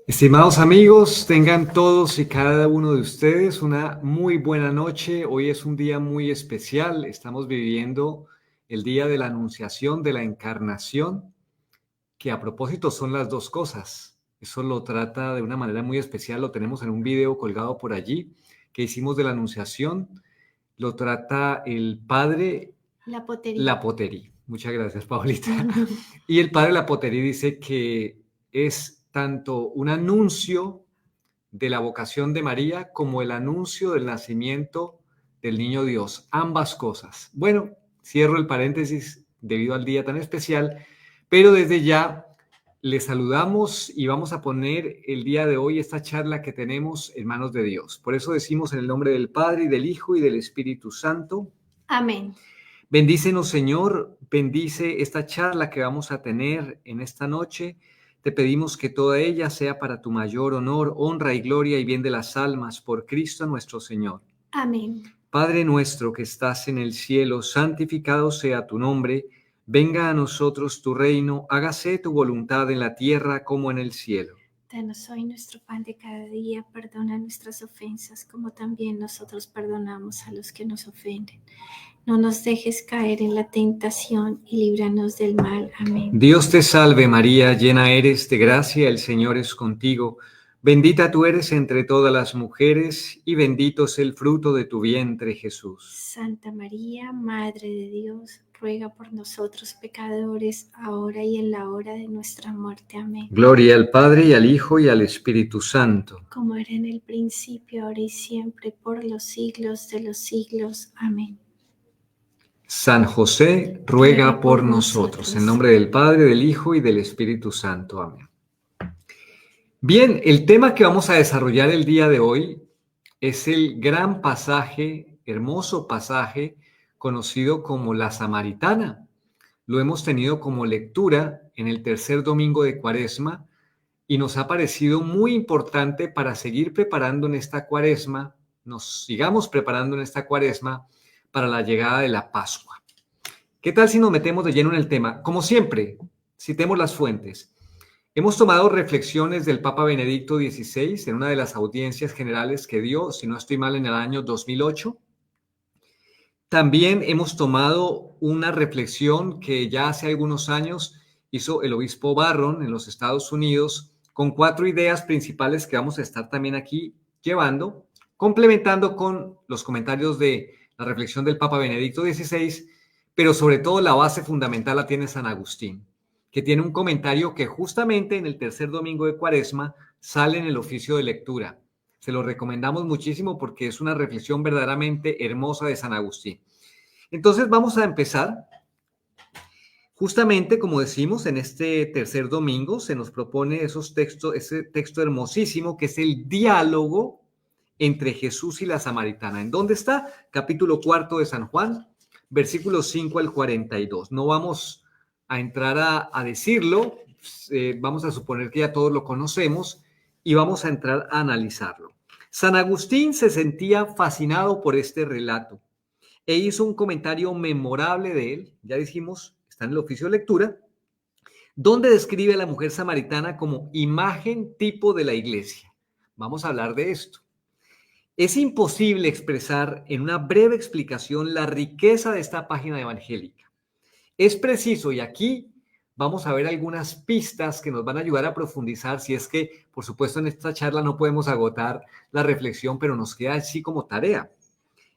Estimados amigos, tengan todos y cada uno de ustedes una muy buena noche. Hoy es un día muy especial. Estamos viviendo el día de la Anunciación, de la Encarnación, que a propósito son las dos cosas. Eso lo trata de una manera muy especial. Lo tenemos en un video colgado por allí que hicimos de la Anunciación. Lo trata el Padre Lapoterí. Muchas gracias, Paulita. Y el Padre Lapoterí dice que es tanto un anuncio de la vocación de María como el anuncio del nacimiento del niño Dios, ambas cosas. Bueno, cierro el paréntesis debido al día tan especial, pero desde ya les saludamos y vamos a poner el día de hoy esta charla que tenemos en manos de Dios. Por eso decimos en el nombre del Padre y del Hijo y del Espíritu Santo. Amén. Bendícenos, Señor, bendice esta charla que vamos a tener en esta noche. Te pedimos que toda ella sea para tu mayor honor, honra y gloria y bien de las almas, por Cristo nuestro Señor. Amén. Padre nuestro que estás en el cielo, santificado sea tu nombre. Venga a nosotros tu reino, hágase tu voluntad en la tierra como en el cielo. Danos hoy nuestro pan de cada día, perdona nuestras ofensas, como también nosotros perdonamos a los que nos ofenden. No nos dejes caer en la tentación y líbranos del mal. Amén. Dios te salve María, llena eres de gracia, el Señor es contigo. Bendita tú eres entre todas las mujeres y bendito es el fruto de tu vientre, Jesús. Santa María, Madre de Dios, ruega por nosotros pecadores, ahora y en la hora de nuestra muerte. Amén. Gloria al Padre y al Hijo y al Espíritu Santo. Como era en el principio, ahora y siempre, por los siglos de los siglos. Amén. San José, ruega por nosotros. En nombre del Padre, del Hijo y del Espíritu Santo. Amén. Bien, el tema que vamos a desarrollar el día de hoy es el gran pasaje, hermoso pasaje, conocido como la Samaritana. Lo hemos tenido como lectura en el tercer domingo de Cuaresma y nos ha parecido muy importante para seguir preparando en esta Cuaresma, nos sigamos preparando en esta Cuaresma para la llegada de la Pascua. ¿Qué tal si nos metemos de lleno en el tema? Como siempre, citemos las fuentes. Hemos tomado reflexiones del Papa Benedicto XVI en una de las audiencias generales que dio, si no estoy mal, en el año 2008. También hemos tomado una reflexión que ya hace algunos años hizo el obispo Barron en los Estados Unidos con 4 ideas principales que vamos a estar también aquí llevando, complementando con los comentarios de la reflexión del Papa Benedicto XVI, pero sobre todo la base fundamental la tiene San Agustín, que tiene un comentario que justamente en el tercer domingo de Cuaresma sale en el oficio de lectura. Se lo recomendamos muchísimo porque es una reflexión verdaderamente hermosa de San Agustín. Entonces vamos a empezar. Justamente, como decimos, en este tercer domingo se nos propone ese texto hermosísimo que es el diálogo entre Jesús y la Samaritana. ¿En dónde está? Capítulo 4 de San Juan, versículos 5 al 42. No vamos a entrar a decirlo, vamos a suponer que ya todos lo conocemos y vamos a entrar a analizarlo. San Agustín se sentía fascinado por este relato e hizo un comentario memorable de él, ya dijimos, está en el oficio de lectura, donde describe a la mujer samaritana como imagen tipo de la iglesia. Vamos a hablar de esto. Es imposible expresar en una breve explicación la riqueza de esta página evangélica. Es preciso, y aquí vamos a ver algunas pistas que nos van a ayudar a profundizar, si es que, por supuesto, en esta charla no podemos agotar la reflexión, pero nos queda así como tarea.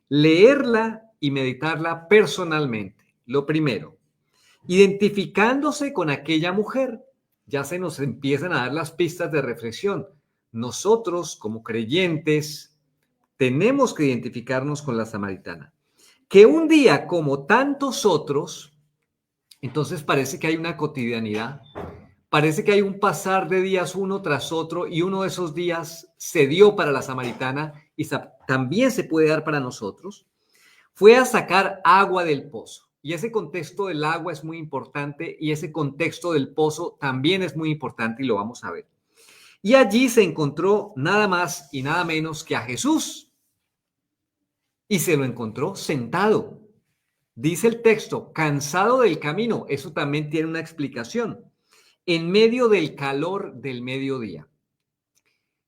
Leerla y meditarla personalmente. Lo primero, identificándose con aquella mujer, ya se nos empiezan a dar las pistas de reflexión. Nosotros, como creyentes, tenemos que identificarnos con la samaritana. Que un día, como tantos otros, entonces parece que hay una cotidianidad, parece que hay un pasar de días uno tras otro y uno de esos días se dio para la samaritana y también se puede dar para nosotros. Fue a sacar agua del pozo. Y ese contexto del agua es muy importante y ese contexto del pozo también es muy importante y lo vamos a ver. Y allí se encontró nada más y nada menos que a Jesús. Y se lo encontró sentado. Dice el texto, cansado del camino. Eso también tiene una explicación. en medio del calor del mediodía,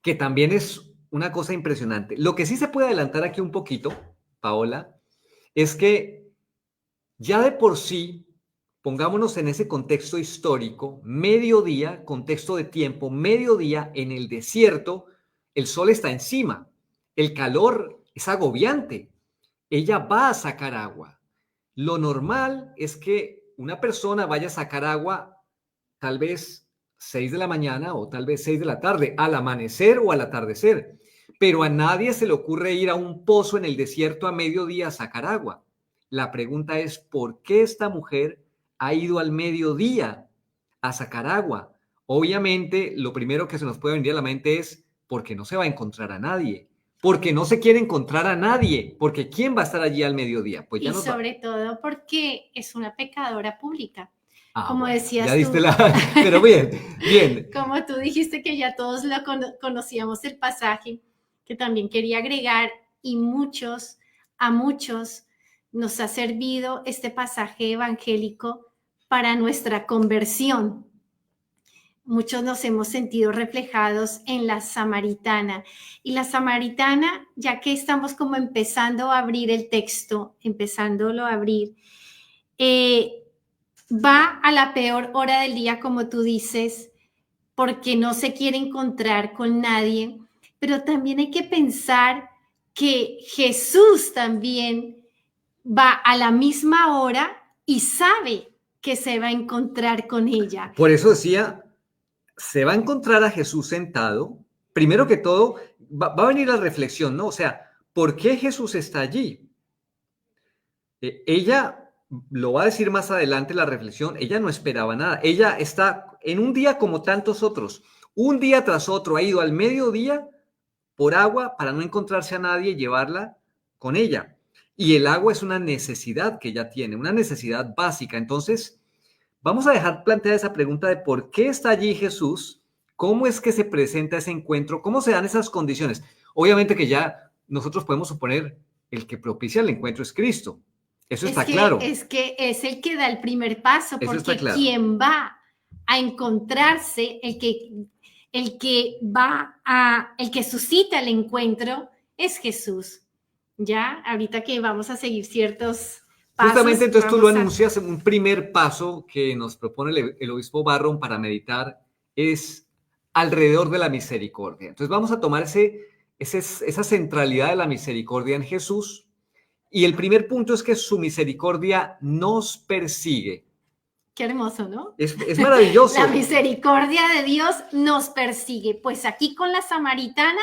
que también es una cosa impresionante. Lo que sí se puede adelantar aquí un poquito, Paola, es que ya de por sí, pongámonos en ese contexto histórico, mediodía, contexto de tiempo, mediodía en el desierto, el sol está encima, el calor es agobiante, ella va a sacar agua. Lo normal es que una persona vaya a sacar agua tal vez 6 de la mañana o tal vez 6 de la tarde, al amanecer o al atardecer, pero a nadie se le ocurre ir a un pozo en el desierto a mediodía a sacar agua. La pregunta es, ¿por qué esta mujer ha ido al mediodía a sacar agua? Obviamente, lo primero que se nos puede venir a la mente es, porque no se va a encontrar a nadie, porque no se quiere encontrar a nadie, porque ¿quién va a estar allí al mediodía? Pues ya Y nos va. sobre todo porque es una pecadora pública. Ah, Como bueno, ya decías diste tú, la... Pero bien, bien. como tú dijiste que ya todos lo conocíamos el pasaje, que también quería agregar, y a muchos nos ha servido este pasaje evangélico para nuestra conversión. Muchos nos hemos sentido reflejados en la samaritana. Y la samaritana, ya que estamos como empezando a abrir el texto, empezándolo a abrir, va a la peor hora del día, como tú dices, porque no se quiere encontrar con nadie, pero también hay que pensar que Jesús también va a la misma hora y sabe que se va a encontrar con ella. Por eso decía, se va a encontrar a Jesús sentado. Primero que todo, va a venir la reflexión, ¿no? O sea, ¿por qué Jesús está allí? Ella, lo va a decir más adelante la reflexión, ella no esperaba nada. Ella está en un día como tantos otros, un día tras otro, ha ido al mediodía por agua para no encontrarse a nadie y llevarla con ella. Y el agua es una necesidad que ella tiene, una necesidad básica. Entonces, vamos a dejar planteada esa pregunta de por qué está allí Jesús, cómo es que se presenta ese encuentro, cómo se dan esas condiciones. Obviamente que ya nosotros podemos suponer el que propicia el encuentro es Cristo. Eso está claro. Es que es el que da el primer paso, Eso está porque claro. quien va a encontrarse, el que suscita el encuentro es Jesús. Ya, ahorita que vamos a seguir ciertos pasos. Justamente entonces tú lo anuncias, un primer paso que nos propone el obispo Barron para meditar es alrededor de la misericordia. Entonces vamos a tomar esa centralidad de la misericordia en Jesús. Y el primer punto es que su misericordia nos persigue. Qué hermoso, ¿no? Es maravilloso. La misericordia de Dios nos persigue. Pues aquí con la samaritana,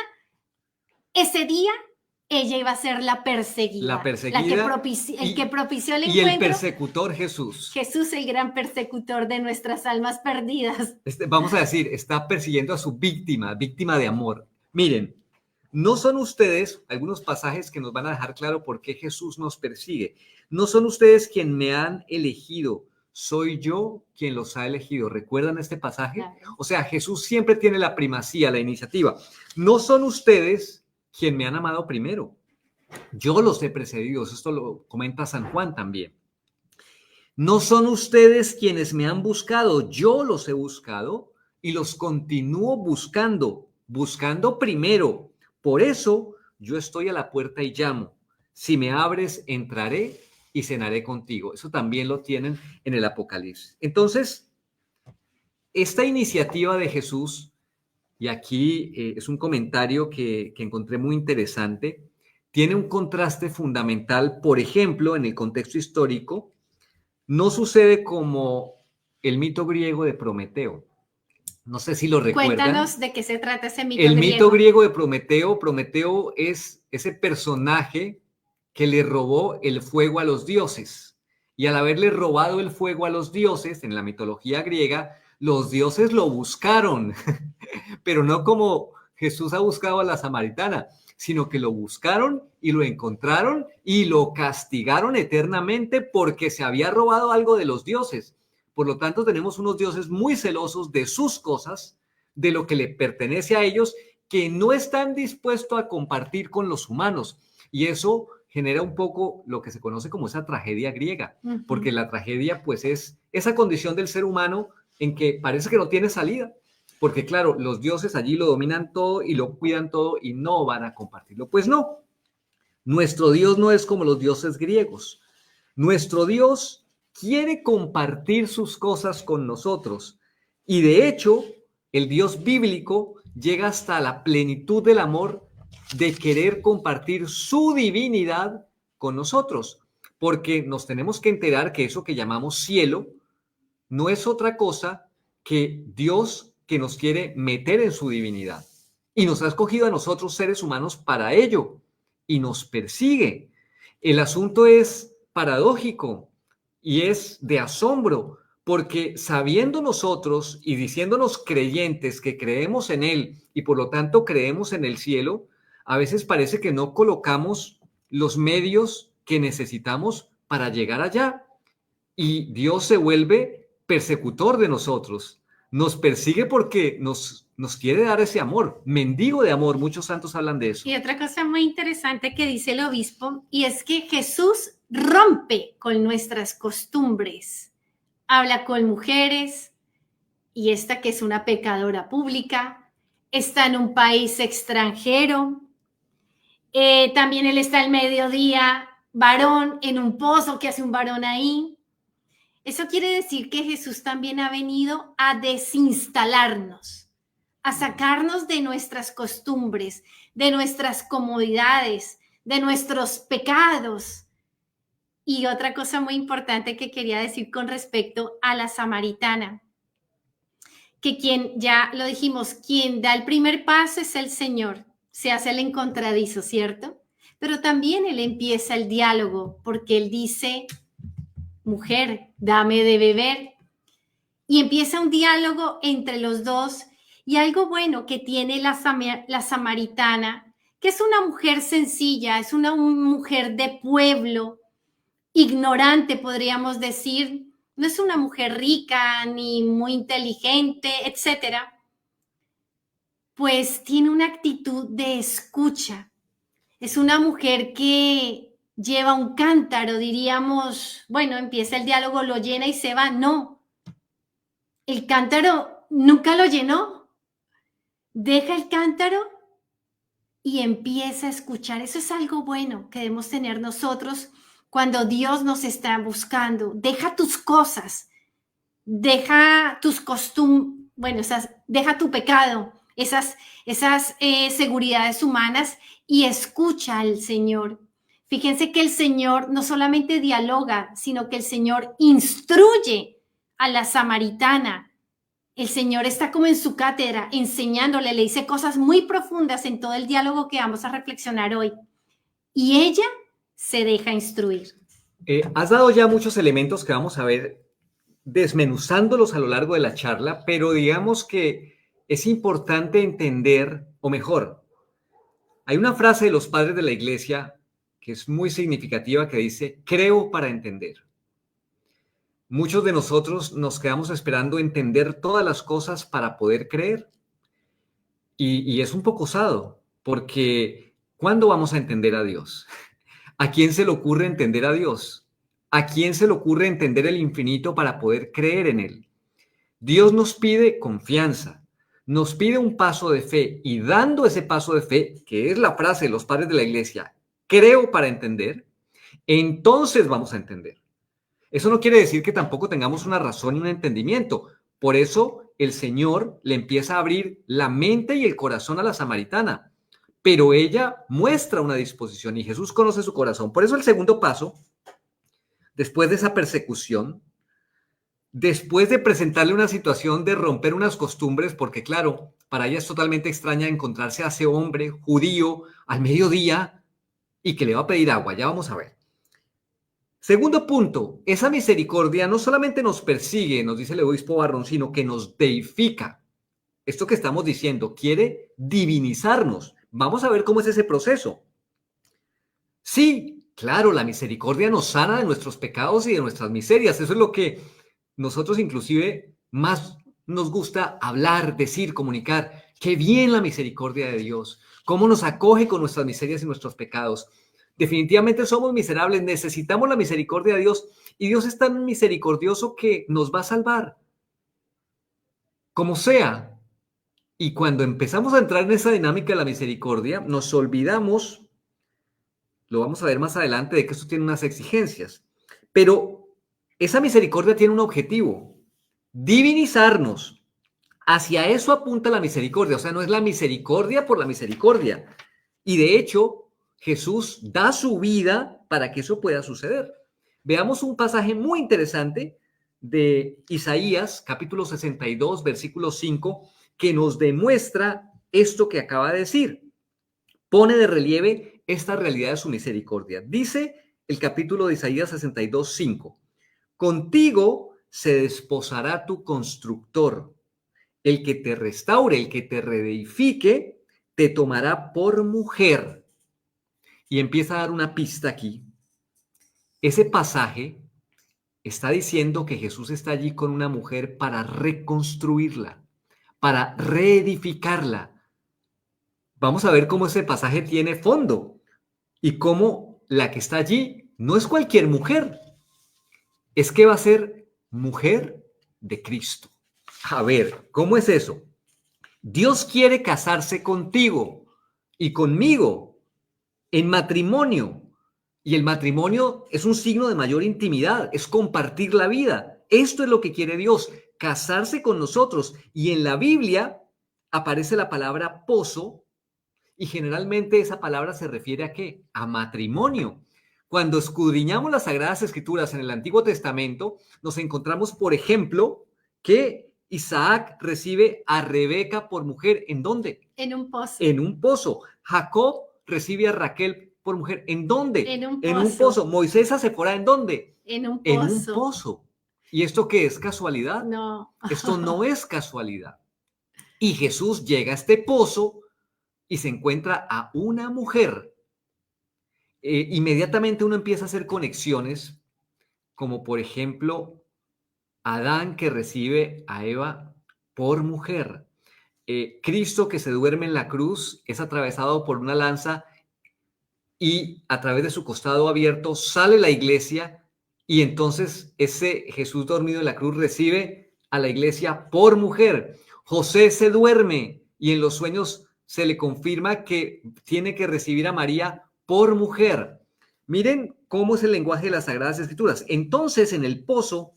ese día ella iba a ser la perseguida. La perseguida. El que propició el encuentro. Y el persecutor Jesús. Jesús, el gran persecutor de nuestras almas perdidas. Vamos a decir, está persiguiendo a su víctima de amor. Miren, no son ustedes, algunos pasajes que nos van a dejar claro por qué Jesús nos persigue. No son ustedes quien me han elegido, soy yo quien los ha elegido. ¿Recuerdan este pasaje? Claro. O sea, Jesús siempre tiene la primacía, la iniciativa. No son ustedes quien me han amado primero. Yo los he precedido. Esto lo comenta San Juan también. No son ustedes quienes me han buscado. Yo los he buscado y los continúo buscando primero. Por eso yo estoy a la puerta y llamo. Si me abres, entraré y cenaré contigo. Eso también lo tienen en el Apocalipsis. Entonces, esta iniciativa de Jesús, y aquí es un comentario que encontré muy interesante, tiene un contraste fundamental, por ejemplo, en el contexto histórico, no sucede como el mito griego de Prometeo. No sé si lo recuerdan. Cuéntanos de qué se trata ese mito griego. El mito griego de Prometeo. Prometeo es ese personaje que le robó el fuego a los dioses. Y al haberle robado el fuego a los dioses, en la mitología griega, los dioses lo buscaron. Pero no como Jesús ha buscado a la samaritana, sino que lo buscaron y lo encontraron y lo castigaron eternamente porque se había robado algo de los dioses. Por lo tanto, tenemos unos dioses muy celosos de sus cosas, de lo que le pertenece a ellos, que no están dispuestos a compartir con los humanos. Y eso genera un poco lo que se conoce como esa tragedia griega, porque la tragedia pues es esa condición del ser humano en que parece que no tiene salida, porque claro, los dioses allí lo dominan todo y lo cuidan todo y no van a compartirlo. Pues no, nuestro Dios no es como los dioses griegos. Nuestro Dios quiere compartir sus cosas con nosotros y de hecho el Dios bíblico llega hasta la plenitud del amor de querer compartir su divinidad con nosotros, porque nos tenemos que enterar que eso que llamamos cielo no es otra cosa que Dios que nos quiere meter en su divinidad y nos ha escogido a nosotros seres humanos para ello y nos persigue. El asunto es paradójico y es de asombro, porque sabiendo nosotros y diciéndonos creyentes que creemos en Él y por lo tanto creemos en el cielo, a veces parece que no colocamos los medios que necesitamos para llegar allá. Y Dios se vuelve persecutor de nosotros. Nos persigue porque nos quiere dar ese amor, mendigo de amor. Muchos santos hablan de eso. Y otra cosa muy interesante que dice el obispo, y es que Jesús rompe con nuestras costumbres. Habla con mujeres, y esta que es una pecadora pública, está en un país extranjero. También él está al mediodía, varón, en un pozo. ¿Qué hace un varón ahí? Eso quiere decir que Jesús también ha venido a desinstalarnos, a sacarnos de nuestras costumbres, de nuestras comodidades, de nuestros pecados. Y otra cosa muy importante que quería decir con respecto a la samaritana, que quien, ya lo dijimos, quien da el primer paso es el Señor, se hace el encontradizo, ¿cierto? Pero también Él empieza el diálogo, porque Él dice: mujer, dame de beber. Y empieza un diálogo entre los dos. Y algo bueno que tiene la samaritana, que es una mujer sencilla, es una mujer de pueblo, ignorante, podríamos decir, no es una mujer rica ni muy inteligente, etcétera, pues tiene una actitud de escucha. Es una mujer que lleva un cántaro, diríamos, bueno, empieza el diálogo, lo llena y se va. No, el cántaro nunca lo llenó. Deja el cántaro y empieza a escuchar. Eso es algo bueno que debemos tener nosotros cuando Dios nos está buscando. Deja tus cosas, deja tus costumbres, bueno, deja tu pecado, esas seguridades humanas y escucha al Señor. Fíjense que el Señor no solamente dialoga, sino que el Señor instruye a la samaritana. El Señor está como en su cátedra, enseñándole, le dice cosas muy profundas en todo el diálogo que vamos a reflexionar hoy. Y ella se deja instruir. Has dado ya muchos elementos que vamos a ver desmenuzándolos a lo largo de la charla, pero digamos que es importante entender, o mejor, hay una frase de los padres de la iglesia que es muy significativa que dice: creo para entender. Muchos de nosotros nos quedamos esperando entender todas las cosas para poder creer. Y es un poco osado, porque ¿cuándo vamos a entender a Dios? ¿A quién se le ocurre entender a Dios? ¿A quién se le ocurre entender el infinito para poder creer en Él? Dios nos pide confianza, nos pide un paso de fe, y dando ese paso de fe, que es la frase de los padres de la iglesia, creo para entender, entonces vamos a entender. Eso no quiere decir que tampoco tengamos una razón y un entendimiento. Por eso el Señor le empieza a abrir la mente y el corazón a la samaritana, pero ella muestra una disposición y Jesús conoce su corazón. Por eso el segundo paso, después de esa persecución, después de presentarle una situación de romper unas costumbres, porque claro, para ella es totalmente extraña encontrarse a ese hombre judío al mediodía y que le va a pedir agua. Ya vamos a ver. Segundo punto, esa misericordia no solamente nos persigue, nos dice el obispo Barrón, sino que nos deifica. Esto que estamos diciendo, quiere divinizarnos. Vamos a ver cómo es ese proceso. Sí, claro, la misericordia nos sana de nuestros pecados y de nuestras miserias. Eso es lo que nosotros inclusive más nos gusta hablar, decir, comunicar. Qué bien la misericordia de Dios, cómo nos acoge con nuestras miserias y nuestros pecados. Definitivamente somos miserables, necesitamos la misericordia de Dios y Dios es tan misericordioso que nos va a salvar. Como sea, y cuando empezamos a entrar en esa dinámica de la misericordia, nos olvidamos, lo vamos a ver más adelante, de que esto tiene unas exigencias. Pero esa misericordia tiene un objetivo: divinizarnos. Hacia eso apunta la misericordia, o sea, no es la misericordia por la misericordia. Y de hecho, Jesús da su vida para que eso pueda suceder. Veamos un pasaje muy interesante de Isaías, capítulo 62, versículo 5, que nos demuestra esto que acaba de decir. Pone de relieve esta realidad de su misericordia. Dice el capítulo de Isaías 62, 5, contigo se desposará tu constructor. El que te restaure, el que te reedifique, te tomará por mujer. Y empieza a dar una pista aquí. Ese pasaje está diciendo que Jesús está allí con una mujer para reconstruirla, para reedificarla. Vamos a ver cómo ese pasaje tiene fondo y cómo la que está allí no es cualquier mujer, es que va a ser mujer de Cristo. A ver, ¿cómo es eso? Dios quiere casarse contigo y conmigo en matrimonio. Y el matrimonio es un signo de mayor intimidad, es compartir la vida. Esto es lo que quiere Dios, casarse con nosotros. Y en la Biblia aparece la palabra pozo y generalmente esa palabra se refiere ¿a qué? A matrimonio. Cuando escudriñamos las Sagradas Escrituras en el Antiguo Testamento, nos encontramos, por ejemplo, que Isaac recibe a Rebeca por mujer. ¿En dónde? En un pozo. En un pozo. Jacob recibe a Raquel por mujer. ¿En dónde? En un En un pozo. pozo. Moisés a Sephora, ¿en dónde? En un En un pozo. pozo. ¿Y esto qué es? ¿Casualidad? No. Esto no es casualidad. Y Jesús llega a este pozo y se encuentra a una mujer. Inmediatamente uno empieza a hacer conexiones, como por ejemplo, Adán que recibe a Eva por mujer. Cristo que se duerme en la cruz es atravesado por una lanza y a través de su costado abierto sale la iglesia y entonces ese Jesús dormido en la cruz recibe a la iglesia por mujer. José se duerme y en los sueños se le confirma que tiene que recibir a María por mujer. Miren cómo es el lenguaje de las Sagradas Escrituras. Entonces, en el pozo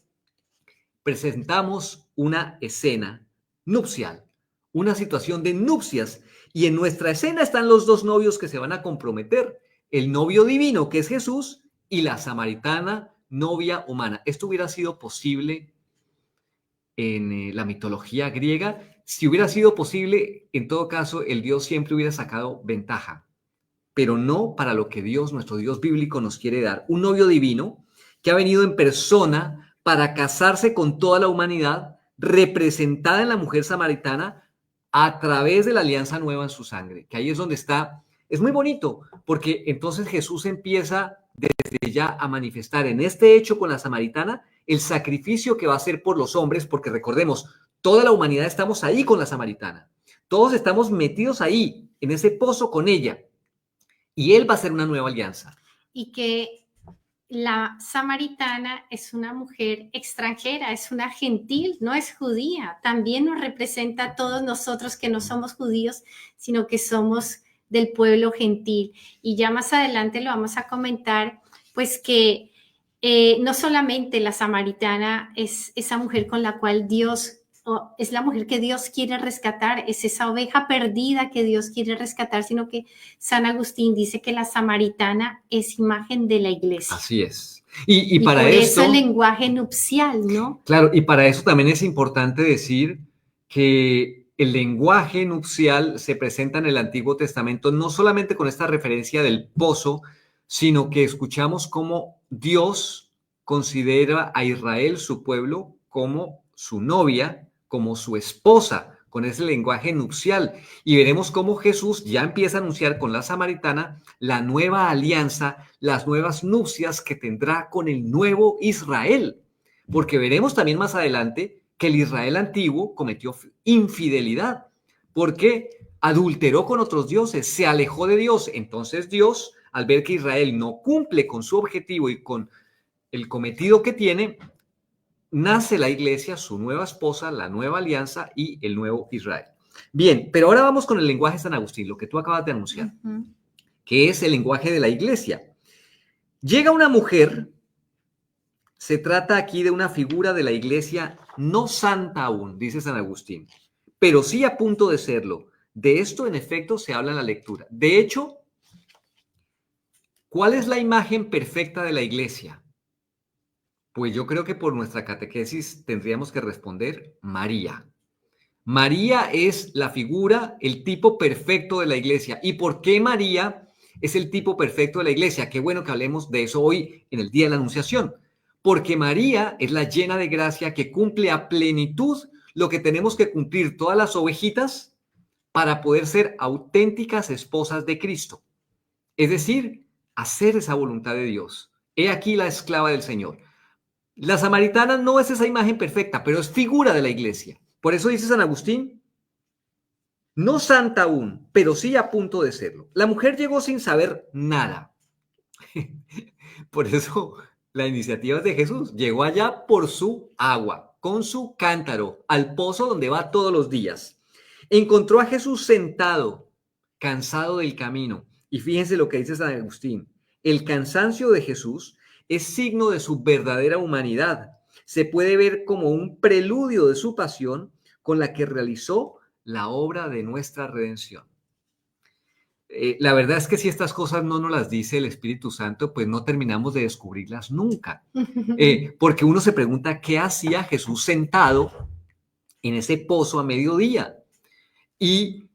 presentamos una escena nupcial, una situación de nupcias, y en nuestra escena están los dos novios que se van a comprometer, el novio divino, que es Jesús, y la samaritana, novia humana. Esto hubiera sido posible en la mitología griega. Si hubiera sido posible, en todo caso, el Dios siempre hubiera sacado ventaja, pero no para lo que Dios, nuestro Dios bíblico, nos quiere dar. Un novio divino que ha venido en persona para casarse con toda la humanidad, representada en la mujer samaritana a través de la alianza nueva en su sangre, que ahí es donde está. Es muy bonito, porque entonces Jesús empieza desde ya a manifestar en este hecho con la samaritana el sacrificio que va a hacer por los hombres, porque recordemos, toda la humanidad estamos ahí con la samaritana. Todos estamos metidos ahí, en ese pozo con ella. Y él va a hacer una nueva alianza. Y que la samaritana es una mujer extranjera, es una gentil, no es judía. También nos representa a todos nosotros que no somos judíos, sino que somos del pueblo gentil. Y ya más adelante lo vamos a comentar, pues que no solamente la samaritana es esa mujer con la cual Dios, es la mujer que Dios quiere rescatar, es esa oveja perdida que Dios quiere rescatar, sino que San Agustín dice que la samaritana es imagen de la iglesia. Así es. Y para por esto, eso el lenguaje nupcial, ¿no? Claro, y para eso también es importante decir que el lenguaje nupcial se presenta en el Antiguo Testamento no solamente con esta referencia del pozo, sino que escuchamos cómo Dios considera a Israel, su pueblo, como su novia, como su esposa, con ese lenguaje nupcial. Y veremos cómo Jesús ya empieza a anunciar con la samaritana la nueva alianza, las nuevas nupcias que tendrá con el nuevo Israel. Porque veremos también más adelante que el Israel antiguo cometió infidelidad, porque adulteró con otros dioses, se alejó de Dios. Entonces Dios, al ver que Israel no cumple con su objetivo y con el cometido que tiene, nace la iglesia, su nueva esposa, la nueva alianza y el nuevo Israel. Bien, pero ahora vamos con el lenguaje de San Agustín, lo que tú acabas de anunciar, que es el lenguaje de la iglesia. Llega una mujer, se trata aquí de una figura de la iglesia no santa aún, dice San Agustín, pero sí a punto de serlo. De esto, en efecto, se habla en la lectura. De hecho, ¿cuál es la imagen perfecta de la iglesia? Pues yo creo que por nuestra catequesis tendríamos que responder María. María es la figura, el tipo perfecto de la iglesia. ¿Y por qué María es el tipo perfecto de la iglesia? Qué bueno que hablemos de eso hoy en el Día de la Anunciación. Porque María es la llena de gracia que cumple a plenitud lo que tenemos que cumplir todas las ovejitas para poder ser auténticas esposas de Cristo. Es decir, hacer esa voluntad de Dios. He aquí la esclava del Señor. La samaritana no es esa imagen perfecta, pero es figura de la iglesia. Por eso dice San Agustín, no santa aún, pero sí a punto de serlo. La mujer llegó sin saber nada. Por eso la iniciativa es de Jesús. Llegó allá por su agua, con su cántaro, al pozo donde va todos los días. Encontró a Jesús sentado, cansado del camino. Y fíjense lo que dice San Agustín. El cansancio de Jesús es signo de su verdadera humanidad. Se puede ver como un preludio de su pasión con la que realizó la obra de nuestra redención. La verdad es que si estas cosas no nos las dice el Espíritu Santo, pues no terminamos de descubrirlas nunca. Porque uno se pregunta qué hacía Jesús sentado en ese pozo a mediodía y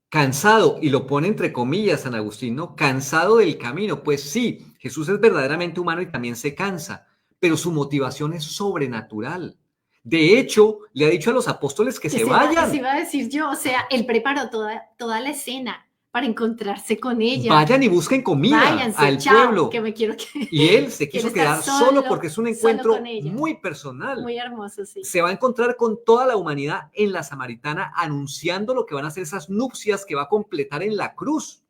cansado, y lo pone entre comillas San Agustín, ¿no? Cansado del camino. Pues sí, Jesús es verdaderamente humano y también se cansa, pero su motivación es sobrenatural. De hecho, le ha dicho a los apóstoles que se vayan. Eso iba a decir yo, o sea, él preparó toda la escena para encontrarse con ella. Vayan y busquen comida. Váyanse, al chao, pueblo. Que me quiero Y él se quiso quedar solo porque es un encuentro muy personal. Muy hermoso, sí. Se va a encontrar con toda la humanidad en la Samaritana, anunciando lo que van a ser esas nupcias que va a completar en la cruz.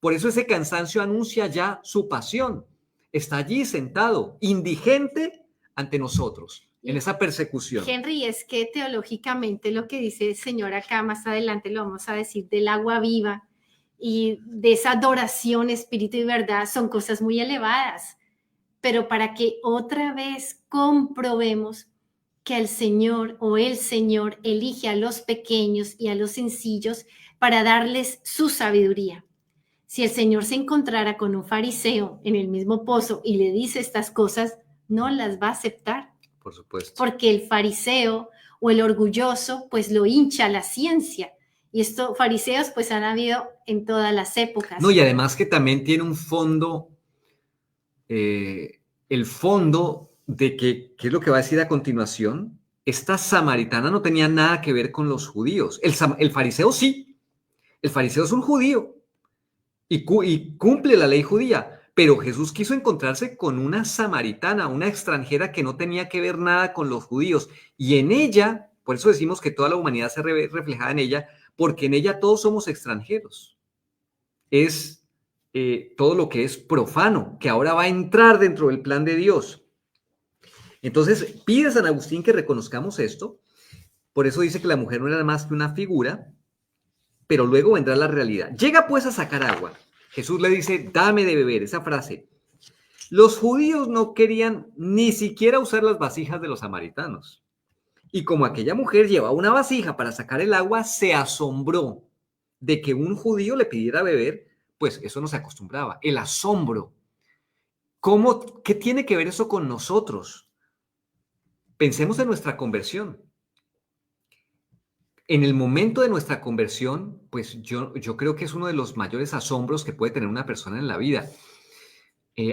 Por eso ese cansancio anuncia ya su pasión. Está allí sentado, indigente ante nosotros, en esa persecución. Henry, es que teológicamente lo que dice el Señor acá, más adelante lo vamos a decir, del agua viva y de esa adoración, espíritu y verdad, son cosas muy elevadas. Pero para que otra vez comprobemos que el Señor elige a los pequeños y a los sencillos para darles su sabiduría. Si el Señor se encontrara con un fariseo en el mismo pozo y le dice estas cosas, no las va a aceptar. Por supuesto. Porque el fariseo o el orgulloso, pues lo hincha la ciencia. Y estos fariseos, pues han habido en todas las épocas. No, y además que también tiene un fondo, el fondo de que, ¿qué es lo que va a decir a continuación? Esta samaritana no tenía nada que ver con los judíos. El fariseo sí. El fariseo es un judío y cumple la ley judía. Pero Jesús quiso encontrarse con una samaritana, una extranjera que no tenía que ver nada con los judíos. Y en ella, por eso decimos que toda la humanidad se ve reflejada en ella, porque en ella todos somos extranjeros. Es todo lo que es profano, que ahora va a entrar dentro del plan de Dios. Entonces, pide a San Agustín que reconozcamos esto. Por eso dice que la mujer no era más que una figura, pero luego vendrá la realidad. Llega pues a sacar agua. Jesús le dice, dame de beber, esa frase. Los judíos no querían ni siquiera usar las vasijas de los samaritanos. Y como aquella mujer llevaba una vasija para sacar el agua, se asombró de que un judío le pidiera beber, pues eso no se acostumbraba. El asombro. ¿Qué tiene que ver eso con nosotros? Pensemos en nuestra conversión. En el momento de nuestra conversión, pues yo creo que es uno de los mayores asombros que puede tener una persona en la vida.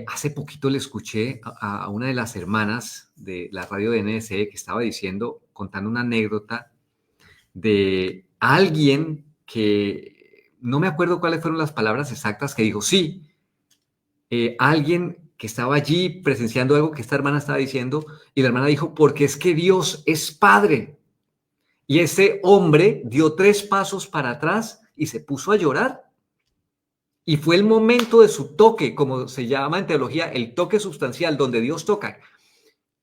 Hace poquito le escuché a una de las hermanas de la radio de NSE que estaba contando una anécdota de alguien que, no me acuerdo cuáles fueron las palabras exactas, que dijo, sí, alguien que estaba allí presenciando algo que esta hermana estaba diciendo, y la hermana dijo, porque es que Dios es Padre. Y ese hombre dio 3 pasos para atrás y se puso a llorar. Y fue el momento de su toque, como se llama en teología, el toque sustancial, donde Dios toca.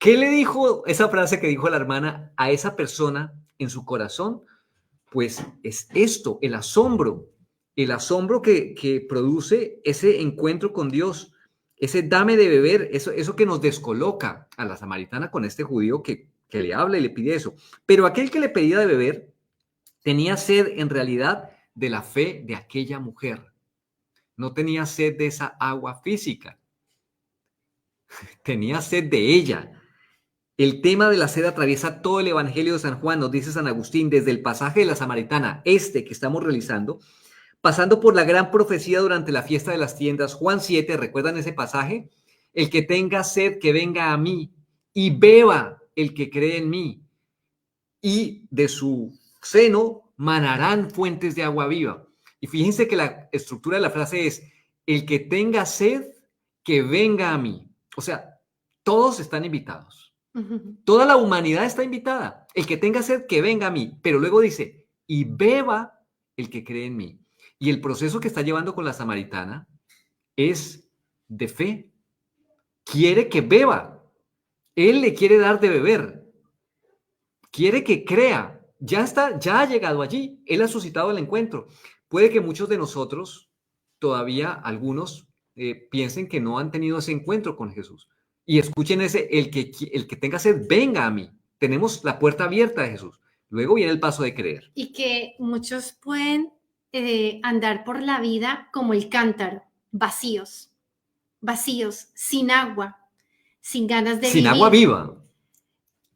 ¿Qué le dijo esa frase que dijo la hermana a esa persona en su corazón? Pues es esto, el asombro que produce ese encuentro con Dios, ese dame de beber, eso que nos descoloca a la samaritana con este judío que le habla y le pide eso. Pero aquel que le pedía de beber tenía sed en realidad de la fe de aquella mujer. No tenía sed de esa agua física, tenía sed de ella. El tema de la sed atraviesa todo el Evangelio de San Juan, nos dice San Agustín, desde el pasaje de la samaritana, que estamos realizando, pasando por la gran profecía durante la fiesta de las tiendas, Juan 7, ¿recuerdan ese pasaje? El que tenga sed, que venga a mí, y beba el que cree en mí, y de su seno manarán fuentes de agua viva. Y fíjense que la estructura de la frase es, el que tenga sed, que venga a mí. O sea, todos están invitados. Toda la humanidad está invitada. El que tenga sed, que venga a mí. Pero luego dice, y beba el que cree en mí. Y el proceso que está llevando con la samaritana es de fe. Quiere que beba. Él le quiere dar de beber. Quiere que crea. Ya ha llegado allí. Él ha suscitado el encuentro. Puede que muchos de nosotros, todavía algunos, piensen que no han tenido ese encuentro con Jesús. Y escuchen el que tenga sed, venga a mí. Tenemos la puerta abierta de Jesús. Luego viene el paso de creer. Y que muchos pueden andar por la vida como el cántaro, vacíos, sin agua, sin ganas de sin vivir. Agua viva.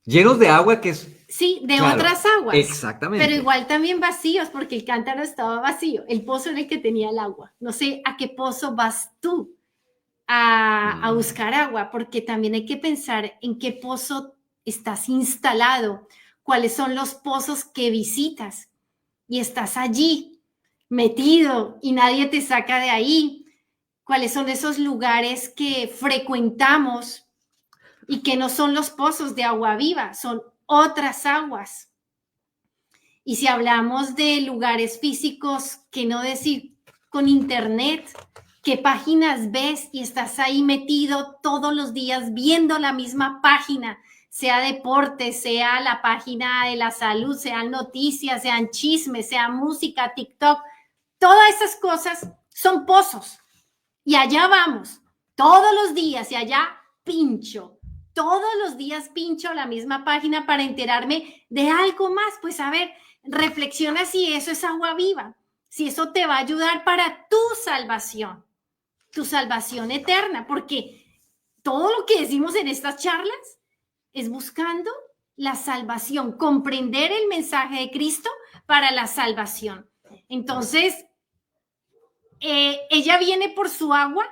Llenos de agua que es... Sí, de claro, otras aguas. Exactamente. Pero igual también vacíos, porque el cántaro estaba vacío. El pozo era el que tenía el agua. No sé a qué pozo vas tú a buscar agua, porque también hay que pensar en qué pozo estás instalado, cuáles son los pozos que visitas y estás allí metido y nadie te saca de ahí, cuáles son esos lugares que frecuentamos y que no son los pozos de agua viva, son otras aguas. Y si hablamos de lugares físicos, que no decir con internet, ¿qué páginas ves y estás ahí metido todos los días viendo la misma página? Sea deporte, sea la página de la salud, sean noticias, sean chismes, sea música, TikTok. Todas esas cosas son pozos. Y allá vamos, todos los días, y allá pincho. Todos los días pincho la misma página para enterarme de algo más. Pues a ver, reflexiona si eso es agua viva, si eso te va a ayudar para tu salvación eterna, porque todo lo que decimos en estas charlas es buscando la salvación, comprender el mensaje de Cristo para la salvación. Entonces, ella viene por su agua,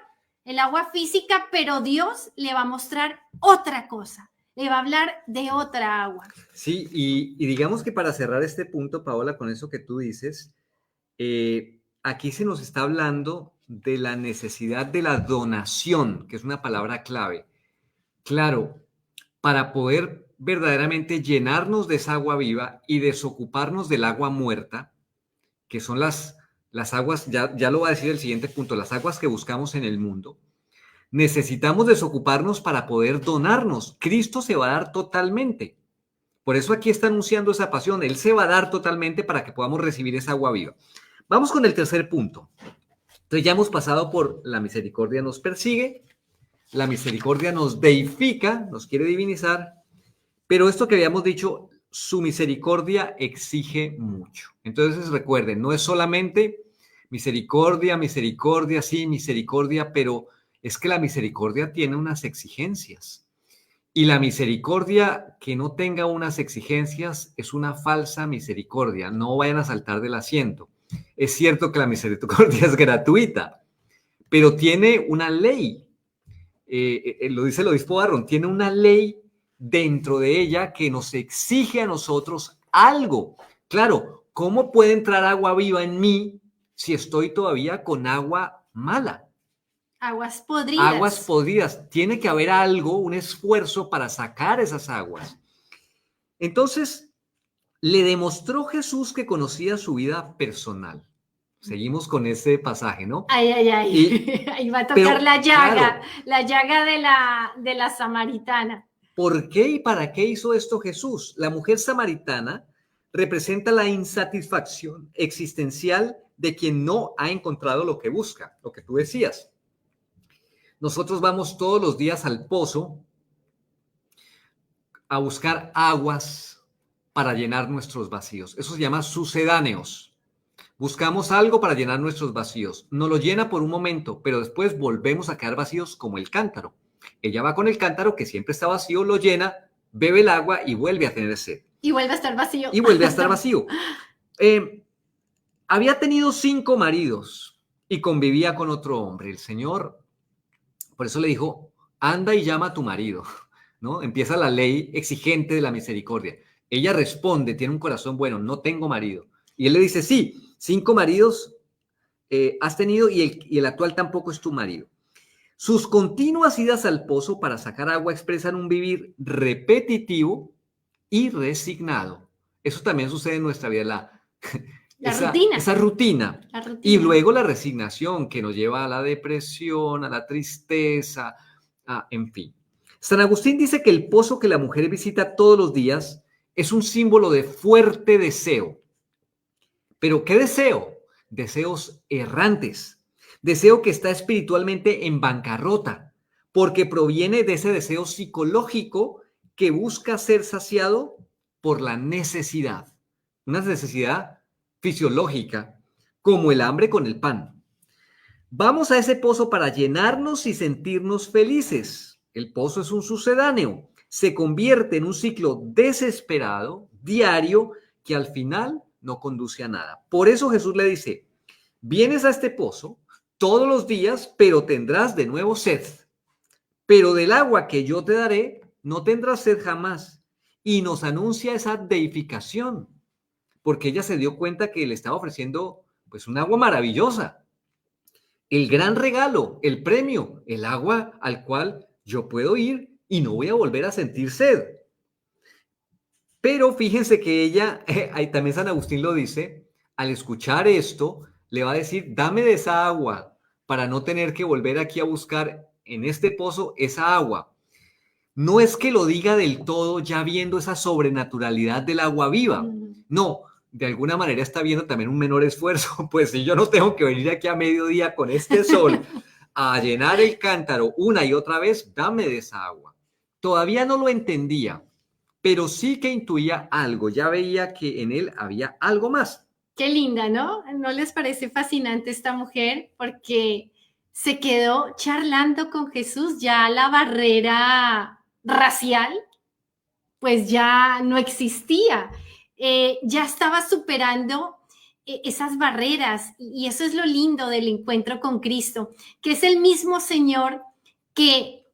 el agua física, pero Dios le va a mostrar otra cosa, le va a hablar de otra agua. Sí, y digamos que para cerrar este punto, Paola, con eso que tú dices, aquí se nos está hablando de la necesidad de la donación, que es una palabra clave. Claro, para poder verdaderamente llenarnos de esa agua viva y desocuparnos del agua muerta, que son las aguas, ya lo va a decir el siguiente punto, las aguas que buscamos en el mundo, necesitamos desocuparnos para poder donarnos. Cristo se va a dar totalmente. Por eso aquí está anunciando esa pasión. Él se va a dar totalmente para que podamos recibir esa agua viva. Vamos con el tercer punto. Entonces ya hemos pasado por la misericordia nos persigue, la misericordia nos deifica, nos quiere divinizar, pero esto que habíamos dicho, su misericordia exige mucho. Entonces recuerden, no es solamente misericordia, sí, misericordia, pero es que la misericordia tiene unas exigencias. Y la misericordia que no tenga unas exigencias es una falsa misericordia. No vayan a saltar del asiento. Es cierto que la misericordia es gratuita, pero tiene una ley. Lo dice el obispo Barron, tiene una ley dentro de ella que nos exige a nosotros algo. Claro, ¿cómo puede entrar agua viva en mí si estoy todavía con agua mala? Aguas podridas. Aguas podridas. Tiene que haber algo, un esfuerzo para sacar esas aguas. Entonces, le demostró Jesús que conocía su vida personal. Seguimos con ese pasaje, ¿no? Ay. Ahí va a tocar la llaga, claro, la llaga de la samaritana. ¿Por qué y para qué hizo esto Jesús? La mujer samaritana representa la insatisfacción existencial de quien no ha encontrado lo que busca, lo que tú decías. Nosotros vamos todos los días al pozo a buscar aguas para llenar nuestros vacíos. Eso se llama sucedáneos. Buscamos algo para llenar nuestros vacíos. Nos lo llena por un momento, pero después volvemos a quedar vacíos como el cántaro. Ella va con el cántaro que siempre está vacío, lo llena, bebe el agua y vuelve a tener sed. Y vuelve a estar vacío. Y vuelve a estar vacío. Había tenido 5 maridos y convivía con otro hombre. El Señor, por eso le dijo, anda y llama a tu marido, ¿no? Empieza la ley exigente de la misericordia. Ella responde, tiene un corazón bueno, no tengo marido. Y él le dice, sí, 5 maridos has tenido y el actual tampoco es tu marido. Sus continuas idas al pozo para sacar agua expresan un vivir repetitivo y resignado. Eso también sucede en nuestra vida, esa rutina. Y luego la resignación que nos lleva a la depresión, a la tristeza, en fin. San Agustín dice que el pozo que la mujer visita todos los días es un símbolo de fuerte deseo. ¿Pero qué deseo? Deseos errantes. Deseo que está espiritualmente en bancarrota, porque proviene de ese deseo psicológico que busca ser saciado por la necesidad. Una necesidad fisiológica, como el hambre con el pan. Vamos a ese pozo para llenarnos y sentirnos felices. El pozo es un sucedáneo. Se convierte en un ciclo desesperado, diario, que al final no conduce a nada. Por eso Jesús le dice, vienes a este pozo todos los días, pero tendrás de nuevo sed. Pero del agua que yo te daré, no tendrás sed jamás. Y nos anuncia esa deificación, porque ella se dio cuenta que le estaba ofreciendo pues un agua maravillosa. El gran regalo, el premio, el agua al cual yo puedo ir y no voy a volver a sentir sed. Pero fíjense que ella, ahí también San Agustín lo dice, al escuchar esto, le va a decir, dame de esa agua para no tener que volver aquí a buscar en este pozo esa agua. No es que lo diga del todo ya viendo esa sobrenaturalidad del agua viva. No, de alguna manera está viendo también un menor esfuerzo. Pues si yo no tengo que venir aquí a mediodía con este sol a llenar el cántaro una y otra vez, dame de esa agua. Todavía no lo entendía, pero sí que intuía algo. Ya veía que en él había algo más. Qué linda, ¿no? ¿No les parece fascinante esta mujer? Porque se quedó charlando con Jesús, ya la barrera racial, pues ya no existía. Ya estaba superando esas barreras y eso es lo lindo del encuentro con Cristo, que es el mismo Señor que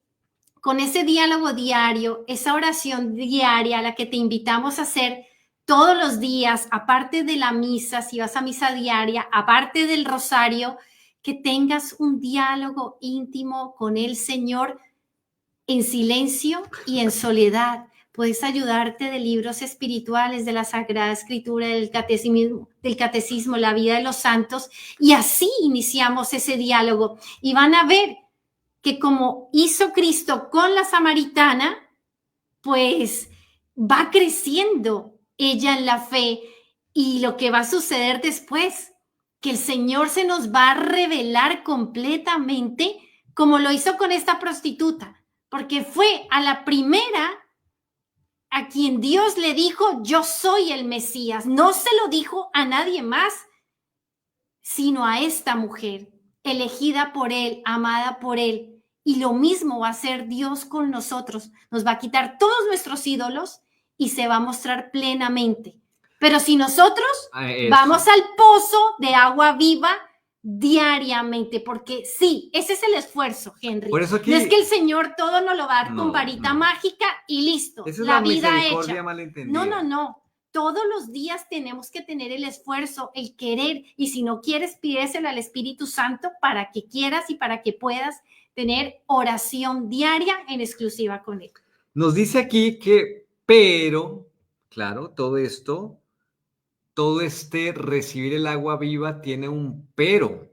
con ese diálogo diario, esa oración diaria a la que te invitamos a hacer todos los días, aparte de la misa, si vas a misa diaria, aparte del rosario, que tengas un diálogo íntimo con el Señor en silencio y en soledad. Puedes ayudarte de libros espirituales, de la Sagrada Escritura, del catecismo, la vida de los santos, y así iniciamos ese diálogo. Y van a ver que como hizo Cristo con la samaritana, pues va creciendo ella en la fe, y lo que va a suceder después, que el Señor se nos va a revelar completamente como lo hizo con esta prostituta, porque fue a la primera a quien Dios le dijo, yo soy el Mesías. No se lo dijo a nadie más, sino a esta mujer, elegida por Él, amada por Él. Y lo mismo va a hacer Dios con nosotros. Nos va a quitar todos nuestros ídolos y se va a mostrar plenamente. Pero si nosotros vamos al pozo de agua viva diariamente, porque sí, ese es el esfuerzo, Henry. Por eso aquí, no es que el Señor todo nos lo va a dar con varita mágica y listo, esa es la vida hecha. No. Todos los días tenemos que tener el esfuerzo, el querer, y si no quieres, pídeselo al Espíritu Santo para que quieras y para que puedas tener oración diaria en exclusiva con Él. Nos dice aquí que, pero, claro, todo este recibir el agua viva tiene un pero.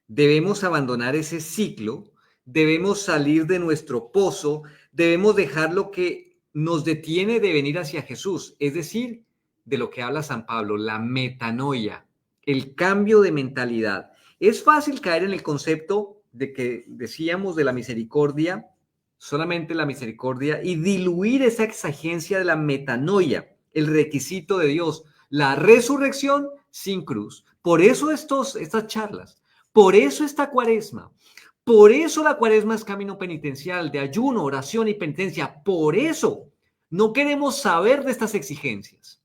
Debemos abandonar ese ciclo, debemos salir de nuestro pozo, debemos dejar lo que nos detiene de venir hacia Jesús, es decir, de lo que habla San Pablo, la metanoia, el cambio de mentalidad. Es fácil caer en el concepto de que decíamos de la misericordia, solamente la misericordia, y diluir esa exigencia de la metanoia, el requisito de Dios, la resurrección sin cruz. Por eso estas charlas, por eso esta cuaresma, por eso la cuaresma es camino penitencial, de ayuno, oración y penitencia. Por eso no queremos saber de estas exigencias.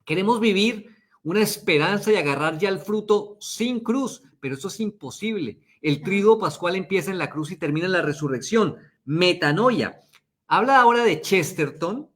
Queremos vivir una esperanza y agarrar ya el fruto sin cruz, pero eso es imposible. El tríodo pascual empieza en la cruz y termina en la resurrección. Metanoia. Habla ahora de Chesterton,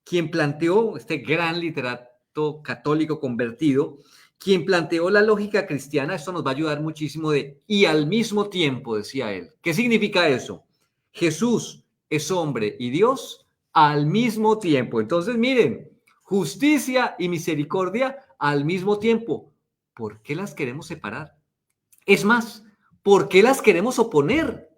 quien planteó, este gran literato católico convertido, quien planteó la lógica cristiana. Esto nos va a ayudar muchísimo y al mismo tiempo, decía él. ¿Qué significa eso? Jesús es hombre y Dios al mismo tiempo. Entonces, miren, justicia y misericordia al mismo tiempo. ¿Por qué las queremos separar? Es más, ¿por qué las queremos oponer?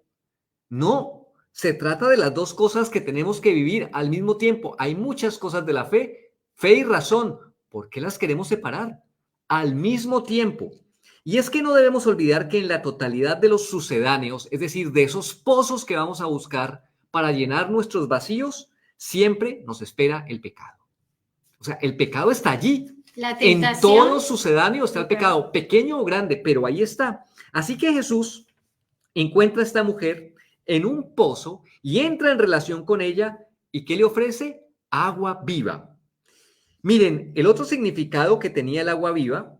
No, se trata de las dos cosas que tenemos que vivir al mismo tiempo. Hay muchas cosas de la fe, fe y razón. ¿Por qué las queremos separar? Al mismo tiempo. Y es que no debemos olvidar que en la totalidad de los sucedáneos, es decir, de esos pozos que vamos a buscar para llenar nuestros vacíos, siempre nos espera el pecado. O sea, el pecado está allí. La tentación. En todos sucedáneos está el pecado, pequeño o grande, pero ahí está. Así que Jesús encuentra a esta mujer en un pozo y entra en relación con ella. ¿Y qué le ofrece? Agua viva. Miren, el otro significado que tenía el agua viva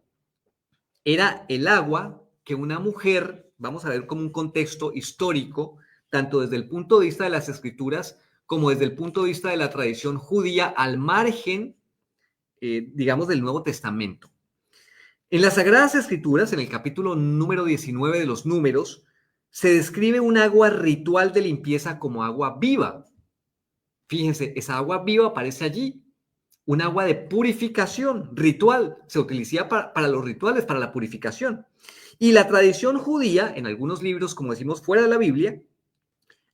era el agua que una mujer, vamos a ver como un contexto histórico, tanto desde el punto de vista de las escrituras como desde el punto de vista de la tradición judía al margen, digamos, del Nuevo Testamento. En las Sagradas Escrituras, en el capítulo número 19 de los Números, se describe un agua ritual de limpieza como agua viva. Fíjense, esa agua viva aparece allí. Un agua de purificación ritual. Se utilizaba para los rituales, para la purificación. Y la tradición judía, en algunos libros, como decimos, fuera de la Biblia,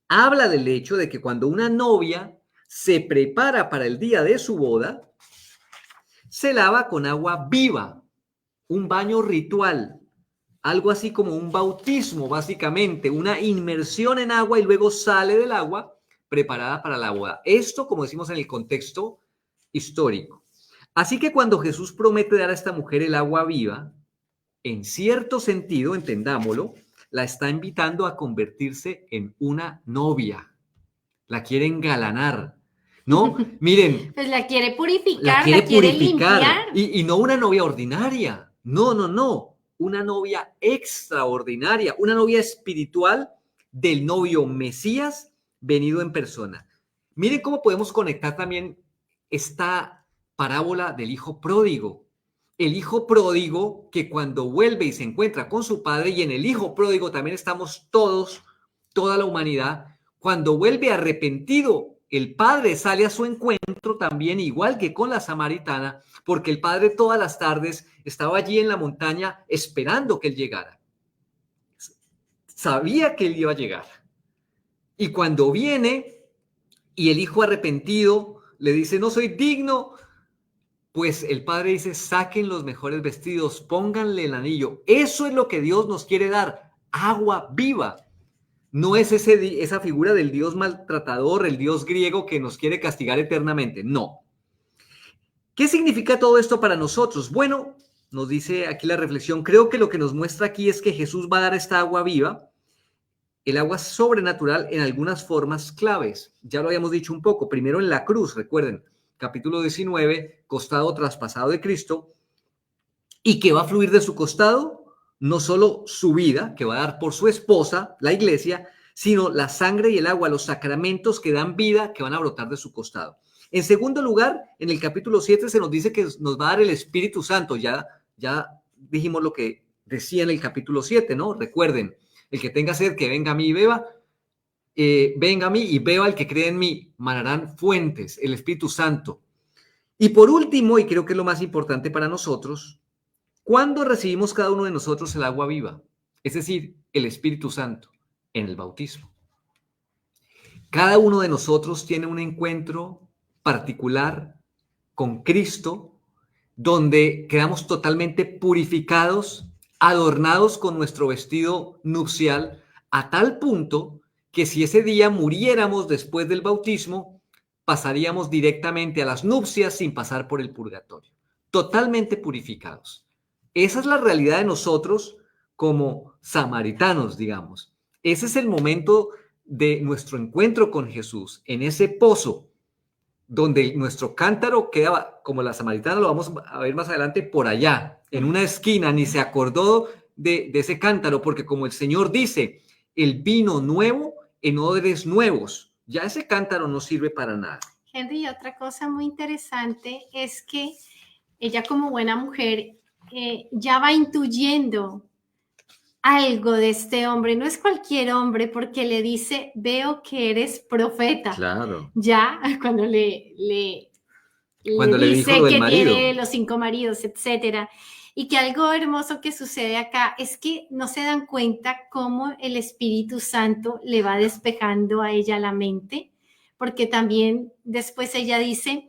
habla del hecho de que cuando una novia se prepara para el día de su boda, se lava con agua viva, un baño ritual, algo así como un bautismo, básicamente, una inmersión en agua y luego sale del agua preparada para la boda. Esto, como decimos, en el contexto histórico. Así que cuando Jesús promete dar a esta mujer el agua viva, en cierto sentido, entendámoslo, la está invitando a convertirse en una novia. La quiere engalanar. ¿No? Miren. Pues la quiere purificar, la quiere purificar. Limpiar. Y no una novia ordinaria. No, no, no. Una novia extraordinaria. Una novia espiritual del novio Mesías venido en persona. Miren cómo podemos conectar también esta parábola del hijo pródigo. El hijo pródigo que cuando vuelve y se encuentra con su padre, y en el hijo pródigo también estamos todos, toda la humanidad, cuando vuelve arrepentido, el padre sale a su encuentro también, igual que con la samaritana, porque el padre todas las tardes estaba allí en la montaña esperando que él llegara. Sabía que él iba a llegar. Y cuando viene y el hijo arrepentido le dice, no soy digno, pues el padre dice, saquen los mejores vestidos, pónganle el anillo. Eso es lo que Dios nos quiere dar, agua viva. No es esa figura del Dios maltratador, el Dios griego que nos quiere castigar eternamente. No. ¿Qué significa todo esto para nosotros? Bueno, nos dice aquí la reflexión, creo que lo que nos muestra aquí es que Jesús va a dar esta agua viva, el agua sobrenatural en algunas formas claves. Ya lo habíamos dicho un poco. Primero en la cruz, recuerden, capítulo 19, costado traspasado de Cristo. ¿Y qué va a fluir de su costado? No solo su vida, que va a dar por su esposa, la iglesia, sino la sangre y el agua, los sacramentos que dan vida, que van a brotar de su costado. En segundo lugar, en el capítulo 7 se nos dice que nos va a dar el Espíritu Santo. Ya dijimos lo que decía en el capítulo 7, ¿no? Recuerden, el que tenga sed, que venga a mí y beba. Venga a mí y beba el que cree en mí. Manarán fuentes, el Espíritu Santo. Y por último, y creo que es lo más importante para nosotros, ¿cuándo recibimos cada uno de nosotros el agua viva? Es decir, el Espíritu Santo, en el bautismo. Cada uno de nosotros tiene un encuentro particular con Cristo, donde quedamos totalmente purificados, adornados con nuestro vestido nupcial, a tal punto que si ese día muriéramos después del bautismo, pasaríamos directamente a las nupcias sin pasar por el purgatorio, totalmente purificados. Esa es la realidad de nosotros como samaritanos, digamos. Ese es el momento de nuestro encuentro con Jesús, en ese pozo donde nuestro cántaro quedaba, como la samaritana, lo vamos a ver más adelante, por allá, en una esquina, ni se acordó de ese cántaro, porque como el Señor dice, el vino nuevo en odres nuevos, ya ese cántaro no sirve para nada. Henry, otra cosa muy interesante es que ella como buena mujer ya va intuyendo algo de este hombre. No es cualquier hombre porque le dice, veo que eres profeta. Claro. Ya cuando le dijo dice lo del que marido. tiene los 5 maridos, etcétera. Y que algo hermoso que sucede acá es que no se dan cuenta cómo el Espíritu Santo le va despejando a ella la mente, porque también después ella dice,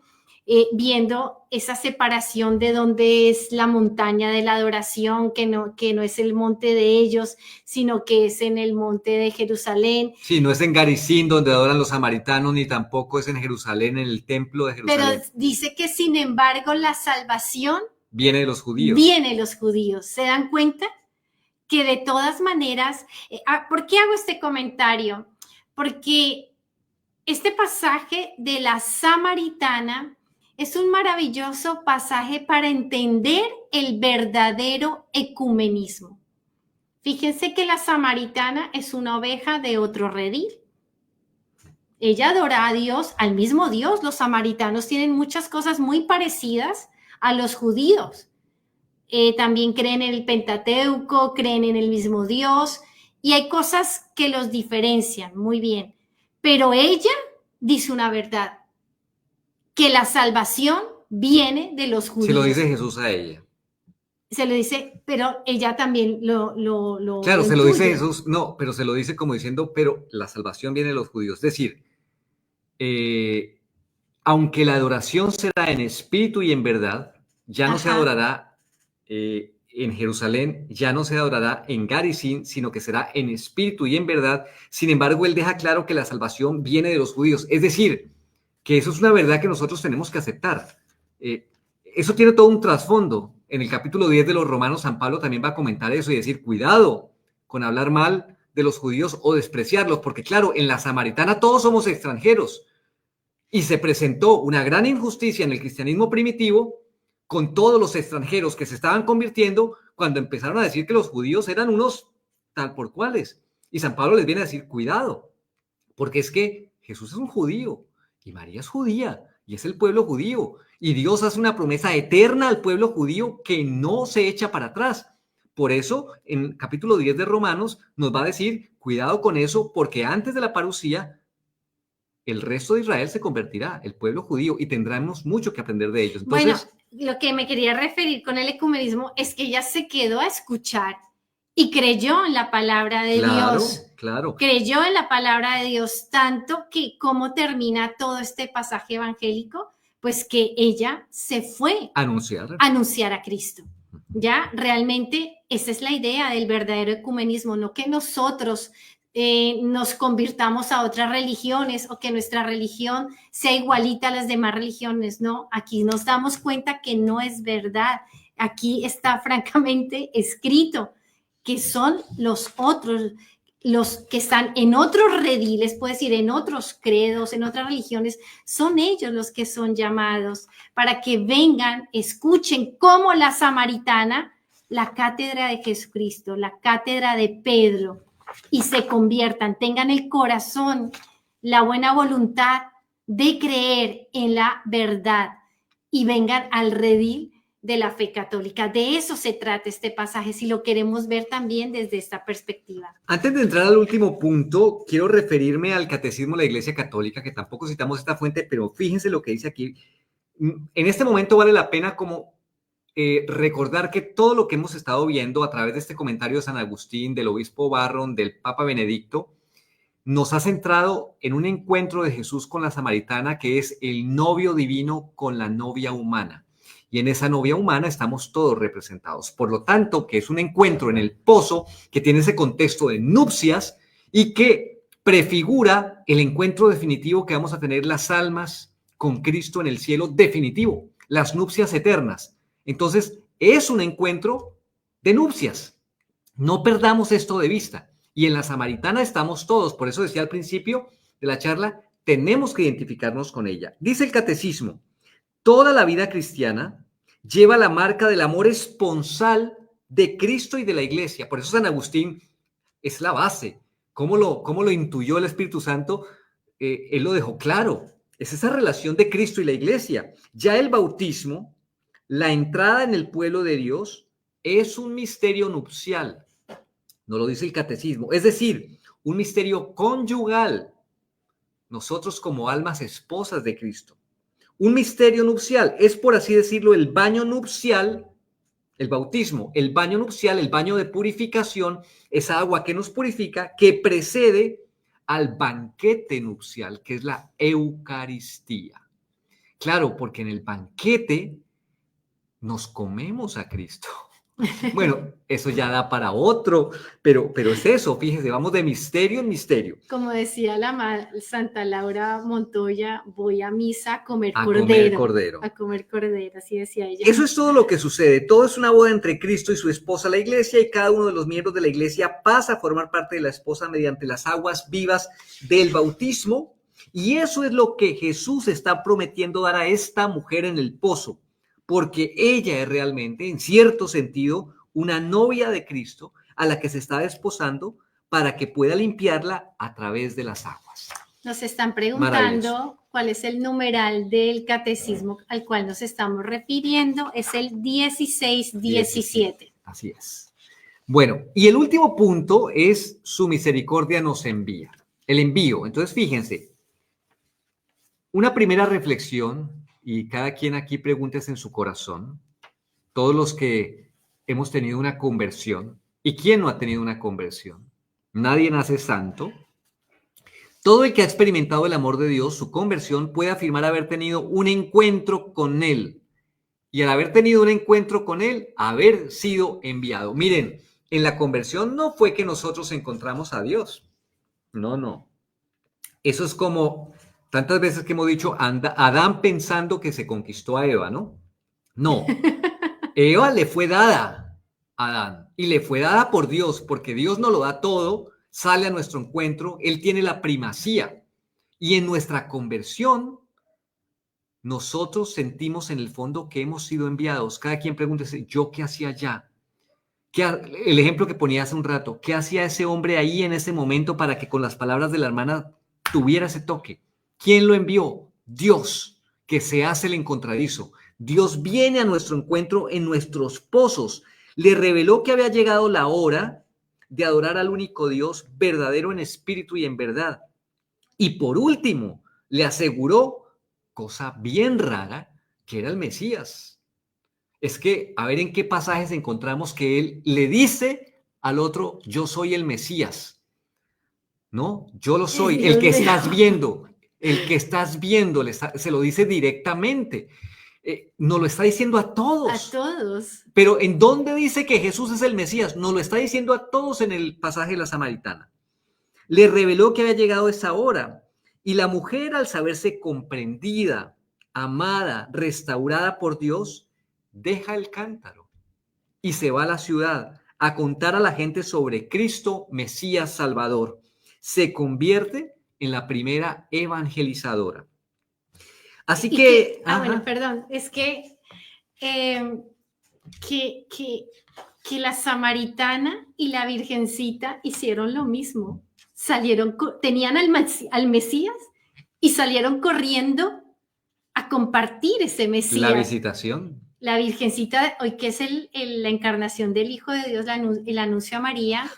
viendo esa separación de dónde es la montaña de la adoración, que no es el monte de ellos, sino que es en el monte de Jerusalén. Sí, no es en Garicín donde adoran los samaritanos, ni tampoco es en Jerusalén, en el templo de Jerusalén. Pero dice que sin embargo la salvación viene de los judíos. Viene de los judíos. ¿Se dan cuenta? Que de todas maneras, ¿por qué hago este comentario? Porque este pasaje de la samaritana es un maravilloso pasaje para entender el verdadero ecumenismo. Fíjense que la samaritana es una oveja de otro redil. Ella adora a Dios, al mismo Dios. Los samaritanos tienen muchas cosas muy parecidas a los judíos. También creen en el Pentateuco, creen en el mismo Dios, y hay cosas que los diferencian, muy bien. Pero ella dice una verdad, que la salvación viene de los judíos. Se lo dice Jesús a ella. Se lo dice, pero ella también lo Claro, se lo intuye. dice Jesús, no, pero se lo dice como diciendo, pero la salvación viene de los judíos. Es decir, aunque la adoración será en espíritu y en verdad, ya no se adorará en Jerusalén, ya no se adorará en Garicín, sino que será en espíritu y en verdad. Sin embargo, él deja claro que la salvación viene de los judíos. Es decir, que eso es una verdad que nosotros tenemos que aceptar. Eso tiene todo un trasfondo. En el capítulo 10 de los Romanos, San Pablo también va a comentar eso y decir, cuidado con hablar mal de los judíos o despreciarlos, porque claro, en la samaritana todos somos extranjeros. Y se presentó una gran injusticia en el cristianismo primitivo con todos los extranjeros que se estaban convirtiendo cuando empezaron a decir que los judíos eran unos tal por cuales. Y San Pablo les viene a decir, cuidado, porque es que Jesús es un judío y María es judía y es el pueblo judío. Y Dios hace una promesa eterna al pueblo judío que no se echa para atrás. Por eso, en el capítulo 10 de Romanos nos va a decir, cuidado con eso, porque antes de la parucía, el resto de Israel se convertirá, el pueblo judío, y tendremos mucho que aprender de ellos. Entonces, bueno, lo que me quería referir con el ecumenismo es que ella se quedó a escuchar y creyó en la palabra de Dios. Claro. Creyó en la palabra de Dios tanto que cómo termina todo este pasaje evangélico, pues que ella se fue a anunciar a Cristo. Ya, realmente esa es la idea del verdadero ecumenismo, no que nosotros nos convirtamos a otras religiones o que nuestra religión sea igualita a las demás religiones. No, aquí nos damos cuenta que no es verdad. Aquí está francamente escrito que son los otros, los que están en otros rediles, puedo decir, en otros credos, en otras religiones, son ellos los que son llamados para que vengan, escuchen como la samaritana, la cátedra de Jesucristo, la cátedra de Pedro, y se conviertan, tengan el corazón, la buena voluntad de creer en la verdad y vengan al redil de la fe católica. De eso se trata este pasaje, si lo queremos ver también desde esta perspectiva. Antes de entrar al último punto, quiero referirme al Catecismo de la Iglesia Católica, que tampoco citamos esta fuente, pero fíjense lo que dice aquí. En este momento vale la pena como recordar que todo lo que hemos estado viendo a través de este comentario de San Agustín, del obispo Barron, del Papa Benedicto, nos ha centrado en un encuentro de Jesús con la samaritana, que es el novio divino con la novia humana. Y en esa novia humana estamos todos representados. Por lo tanto, que es un encuentro en el pozo que tiene ese contexto de nupcias y que prefigura el encuentro definitivo que vamos a tener las almas con Cristo en el cielo definitivo, las nupcias eternas. Entonces, es un encuentro de nupcias. No perdamos esto de vista. Y en la samaritana estamos todos. Por eso decía al principio de la charla, tenemos que identificarnos con ella. Dice el catecismo, toda la vida cristiana lleva la marca del amor esponsal de Cristo y de la iglesia. Por eso San Agustín es la base. ¿Cómo lo intuyó el Espíritu Santo? Él lo dejó claro. Es esa relación de Cristo y la iglesia. Ya el bautismo, la entrada en el pueblo de Dios, es un misterio nupcial. Nos lo dice el catecismo. Es decir, un misterio conyugal. Nosotros como almas esposas de Cristo. Un misterio nupcial es, por así decirlo, el baño nupcial, el bautismo, el baño nupcial, el baño de purificación, esa agua que nos purifica, que precede al banquete nupcial, que es la Eucaristía. Claro, porque en el banquete nos comemos a Cristo. Bueno, eso ya da para otro, pero es eso, fíjese, vamos de misterio en misterio. Como decía Santa Laura Montoya, voy a misa a comer A cordero. comer cordero. A comer cordero, así decía ella. Eso es todo lo que sucede. Todo es una boda entre Cristo y su esposa, la iglesia, y cada uno de los miembros de la iglesia pasa a formar parte de la esposa mediante las aguas vivas del bautismo. Y eso es lo que Jesús está prometiendo dar a esta mujer en el pozo, porque ella es realmente, en cierto sentido, una novia de Cristo a la que se está desposando para que pueda limpiarla a través de las aguas. Nos están preguntando cuál es el numeral del catecismo al cual nos estamos refiriendo. Es el 1617. Así es. Bueno, y el último punto es su misericordia nos envía. El envío. Entonces, fíjense, una primera reflexión, y cada quien aquí pregúntese en su corazón, todos los que hemos tenido una conversión, ¿y quién no ha tenido una conversión? Nadie nace santo. Todo el que ha experimentado el amor de Dios, su conversión, puede afirmar haber tenido un encuentro con Él. Y al haber tenido un encuentro con Él, haber sido enviado. Miren, en la conversión no fue que nosotros encontramos a Dios. No. Eso es como tantas veces que hemos dicho, Adán pensando que se conquistó a Eva, ¿no? No. Eva le fue dada a Adán y le fue dada por Dios, porque Dios nos lo da todo, sale a nuestro encuentro, Él tiene la primacía. Y en nuestra conversión, nosotros sentimos en el fondo que hemos sido enviados. Cada quien pregúntese, ¿yo qué hacía allá? El ejemplo que ponía hace un rato, ¿qué hacía ese hombre ahí en ese momento para que con las palabras de la hermana tuviera ese toque? ¿Quién lo envió? Dios, que se hace el encontradizo. Dios viene a nuestro encuentro en nuestros pozos. Le reveló que había llegado la hora de adorar al único Dios verdadero en espíritu y en verdad. Y por último, le aseguró, cosa bien rara, que era el Mesías. Es que, a ver en qué pasajes encontramos que él le dice al otro, yo soy el Mesías. No, yo lo soy, el que estás viendo. El que estás viendo, se lo dice directamente. Nos lo está diciendo a todos. A todos. Pero ¿en dónde dice que Jesús es el Mesías? Nos lo está diciendo a todos en el pasaje de la Samaritana. Le reveló que había llegado esa hora. Y la mujer, al saberse comprendida, amada, restaurada por Dios, deja el cántaro y se va a la ciudad a contar a la gente sobre Cristo, Mesías, Salvador. Se convierte en la primera evangelizadora. Así que... bueno, perdón, es que la samaritana y la virgencita hicieron lo mismo. Tenían al Mesías y salieron corriendo a compartir ese Mesías. La visitación. La virgencita, hoy que es la encarnación del Hijo de Dios, el anuncio a María,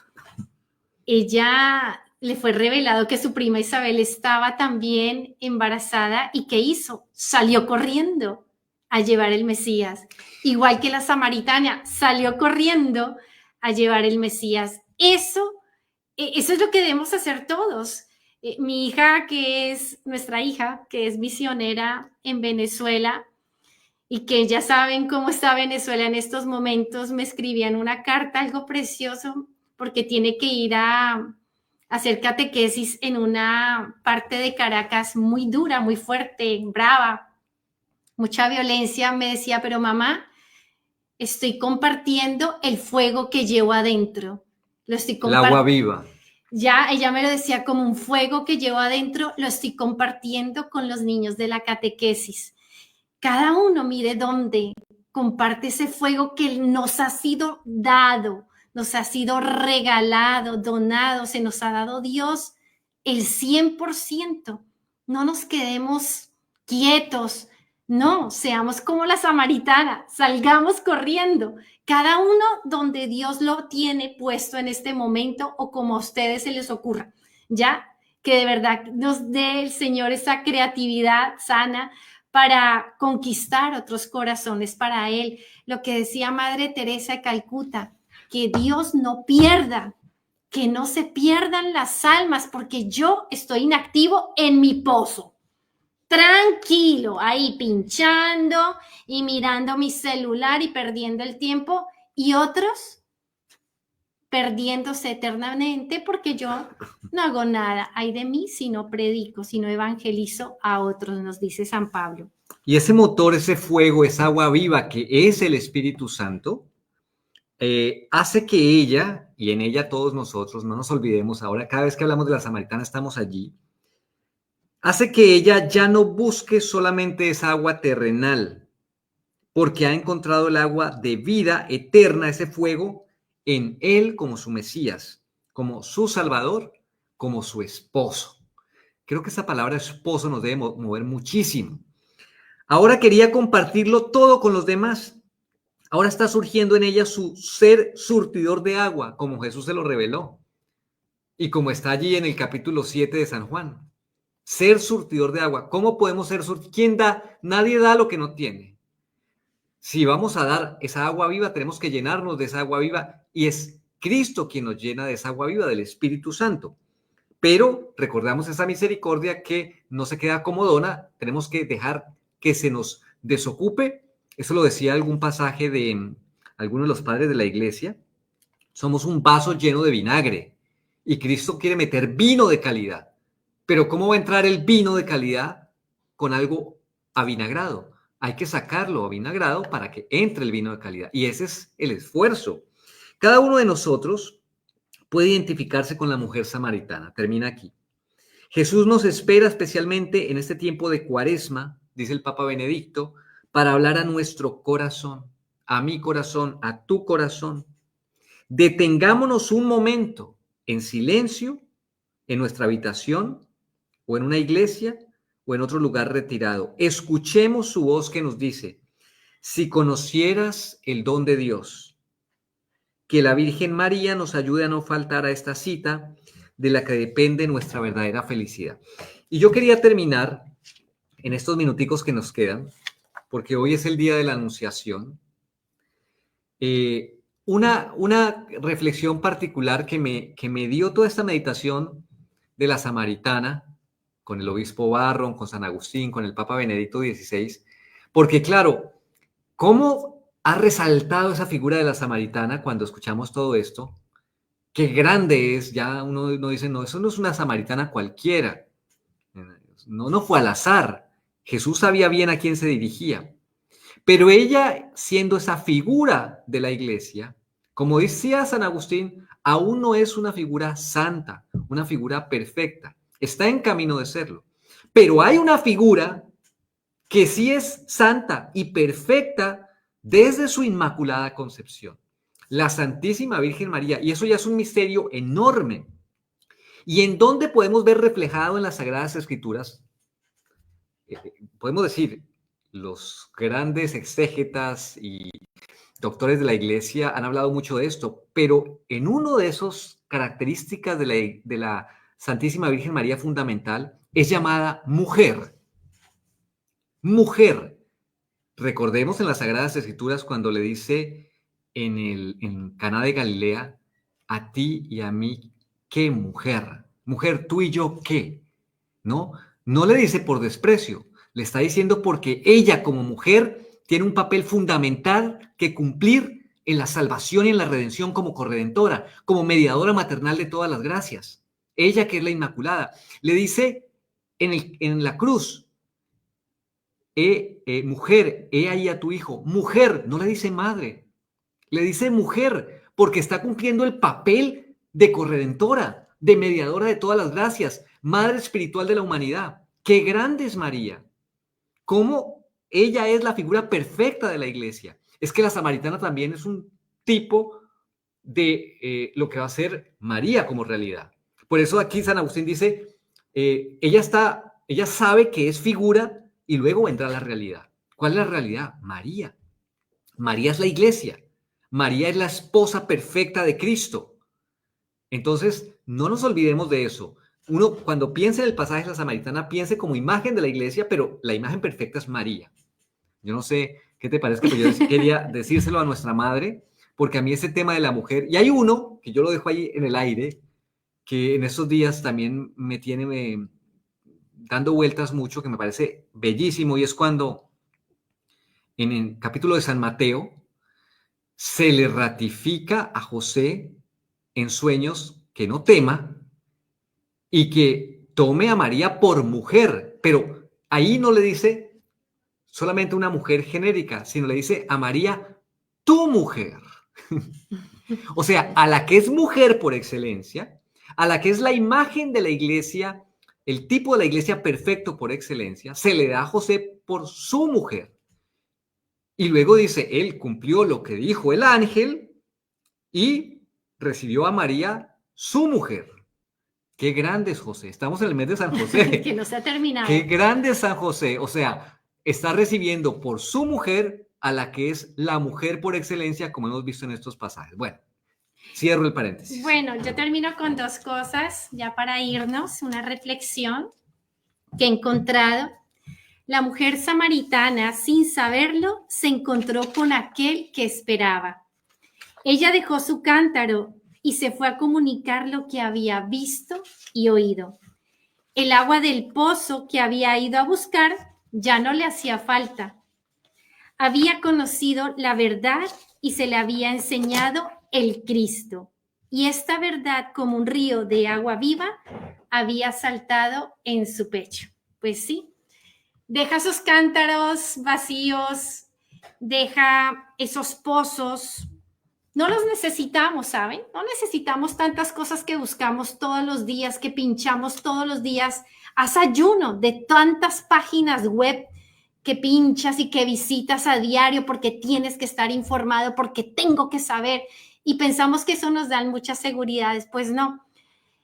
ella... le fue revelado que su prima Isabel estaba también embarazada y ¿qué hizo? Salió corriendo a llevar el Mesías. Igual que la samaritana, salió corriendo a llevar el Mesías. Eso es lo que debemos hacer todos. Mi hija, nuestra hija, que es misionera en Venezuela, y que ya saben cómo está Venezuela en estos momentos, me escribían una carta, algo precioso, porque tiene que ir a hacer catequesis en una parte de Caracas muy dura, muy fuerte, brava, mucha violencia. Me decía, pero mamá, estoy compartiendo el fuego que llevo adentro. Lo estoy El agua compartiendo. viva. Ya ella me lo decía como un fuego que llevo adentro, lo estoy compartiendo con los niños de la catequesis. Cada uno mire dónde comparte ese fuego que nos ha sido dado, nos ha sido regalado, donado, se nos ha dado Dios el 100%. No nos quedemos quietos, no, seamos como la samaritana, salgamos corriendo, cada uno donde Dios lo tiene puesto en este momento o como a ustedes se les ocurra, ya que de verdad nos dé el Señor esa creatividad sana para conquistar otros corazones para Él. Lo que decía Madre Teresa de Calcuta, que Dios no pierda, que no se pierdan las almas, porque yo estoy inactivo en mi pozo, tranquilo, ahí pinchando y mirando mi celular y perdiendo el tiempo, y otros perdiéndose eternamente porque yo no hago nada. Ay de mí si no predico, si no evangelizo a otros, nos dice San Pablo. Y ese motor, ese fuego, esa agua viva que es el Espíritu Santo, hace que ella, y en ella todos nosotros, no nos olvidemos, ahora cada vez que hablamos de la samaritana estamos allí, hace que ella ya no busque solamente esa agua terrenal, porque ha encontrado el agua de vida eterna, ese fuego, en él como su Mesías, como su Salvador, como su esposo. Creo que esa palabra esposo nos debe mover muchísimo. Ahora quería compartirlo todo con los demás. Ahora está surgiendo en ella su ser surtidor de agua, como Jesús se lo reveló. Y como está allí en el capítulo 7 de San Juan. Ser surtidor de agua. ¿Cómo podemos ser surtidor? ¿Quién da? Nadie da lo que no tiene. Si vamos a dar esa agua viva, tenemos que llenarnos de esa agua viva. Y es Cristo quien nos llena de esa agua viva, del Espíritu Santo. Pero recordamos esa misericordia que no se queda comodona. Tenemos que dejar que se nos desocupe. Eso lo decía algún pasaje de algunos de los padres de la iglesia. Somos un vaso lleno de vinagre y Cristo quiere meter vino de calidad. Pero ¿cómo va a entrar el vino de calidad con algo avinagrado? Hay que sacarlo avinagrado para que entre el vino de calidad. Y ese es el esfuerzo. Cada uno de nosotros puede identificarse con la mujer samaritana. Termina aquí. Jesús nos espera especialmente en este tiempo de Cuaresma, dice el Papa Benedicto, para hablar a nuestro corazón, a mi corazón, a tu corazón. Detengámonos un momento en silencio en nuestra habitación o en una iglesia o en otro lugar retirado. Escuchemos su voz que nos dice, si conocieras el don de Dios, que la Virgen María nos ayude a no faltar a esta cita de la que depende nuestra verdadera felicidad. Y yo quería terminar en estos minuticos que nos quedan, porque hoy es el día de la Anunciación, una reflexión particular que me dio toda esta meditación de la Samaritana, con el obispo Barron, con San Agustín, con el Papa Benedicto XVI, porque claro, ¿cómo ha resaltado esa figura de la Samaritana cuando escuchamos todo esto? Qué grande es, ya uno dice, no, eso no es una samaritana cualquiera, no fue al azar, Jesús sabía bien a quién se dirigía, pero ella siendo esa figura de la iglesia, como decía San Agustín, aún no es una figura santa, una figura perfecta, está en camino de serlo, pero hay una figura que sí es santa y perfecta desde su Inmaculada Concepción. La Santísima Virgen María, y eso ya es un misterio enorme. ¿Y en dónde podemos ver reflejado en las Sagradas Escrituras? Podemos decir, los grandes exégetas y doctores de la Iglesia han hablado mucho de esto, pero en uno de esos características de la Santísima Virgen María fundamental es llamada mujer. Mujer. Recordemos en las Sagradas Escrituras cuando le dice en Caná de Galilea, a ti y a mí, qué mujer. Mujer, tú y yo, ¿qué? ¿No? No le dice por desprecio, le está diciendo porque ella como mujer tiene un papel fundamental que cumplir en la salvación y en la redención como corredentora, como mediadora maternal de todas las gracias. Ella que es la Inmaculada. Le dice en la cruz, mujer, he ahí a tu hijo. Mujer, no le dice madre, le dice mujer, porque está cumpliendo el papel de corredentora, de mediadora de todas las gracias, madre espiritual de la humanidad. ¡Qué grande es María! ¿Cómo ella es la figura perfecta de la iglesia? Es que la samaritana también es un tipo de lo que va a ser María como realidad. Por eso aquí San Agustín dice, ella sabe que es figura y luego vendrá la realidad. ¿Cuál es la realidad? María. María es la iglesia. María es la esposa perfecta de Cristo. Entonces, no nos olvidemos de eso. Uno, cuando piensa en el pasaje de la samaritana, piense como imagen de la iglesia, pero la imagen perfecta es María. Yo no sé qué te parece, pero yo quería decírselo a nuestra madre, porque a mí ese tema de la mujer, y hay uno que yo lo dejo ahí en el aire, que en estos días también me tiene dando vueltas mucho, que me parece bellísimo, y es cuando en el capítulo de San Mateo se le ratifica a José en sueños que no tema y que tome a María por mujer, pero ahí no le dice solamente una mujer genérica, sino le dice a María, tu mujer. O sea, a la que es mujer por excelencia, a la que es la imagen de la iglesia, el tipo de la iglesia perfecto por excelencia, se le da a José por su mujer. Y luego dice, él cumplió lo que dijo el ángel y recibió a María, su mujer. Qué grande es José. Estamos en el mes de San José. Que no se ha terminado. Qué grande es San José. O sea, está recibiendo por su mujer a la que es la mujer por excelencia, como hemos visto en estos pasajes. Bueno, cierro el paréntesis. Bueno, yo termino con dos cosas, ya para irnos, una reflexión que he encontrado. La mujer samaritana, sin saberlo, se encontró con aquel que esperaba. Ella dejó su cántaro y se fue a comunicar lo que había visto y oído. El agua del pozo que había ido a buscar ya no le hacía falta. Había conocido la verdad y se le había enseñado el Cristo. Y esta verdad, como un río de agua viva, había saltado en su pecho. Pues sí, deja esos cántaros vacíos, deja esos pozos. No los necesitamos, ¿saben? No necesitamos tantas cosas que buscamos todos los días, que pinchamos todos los días. Haz ayuno de tantas páginas web que pinchas y que visitas a diario porque tienes que estar informado, porque tengo que saber. Y pensamos que eso nos da muchas seguridades. Pues no.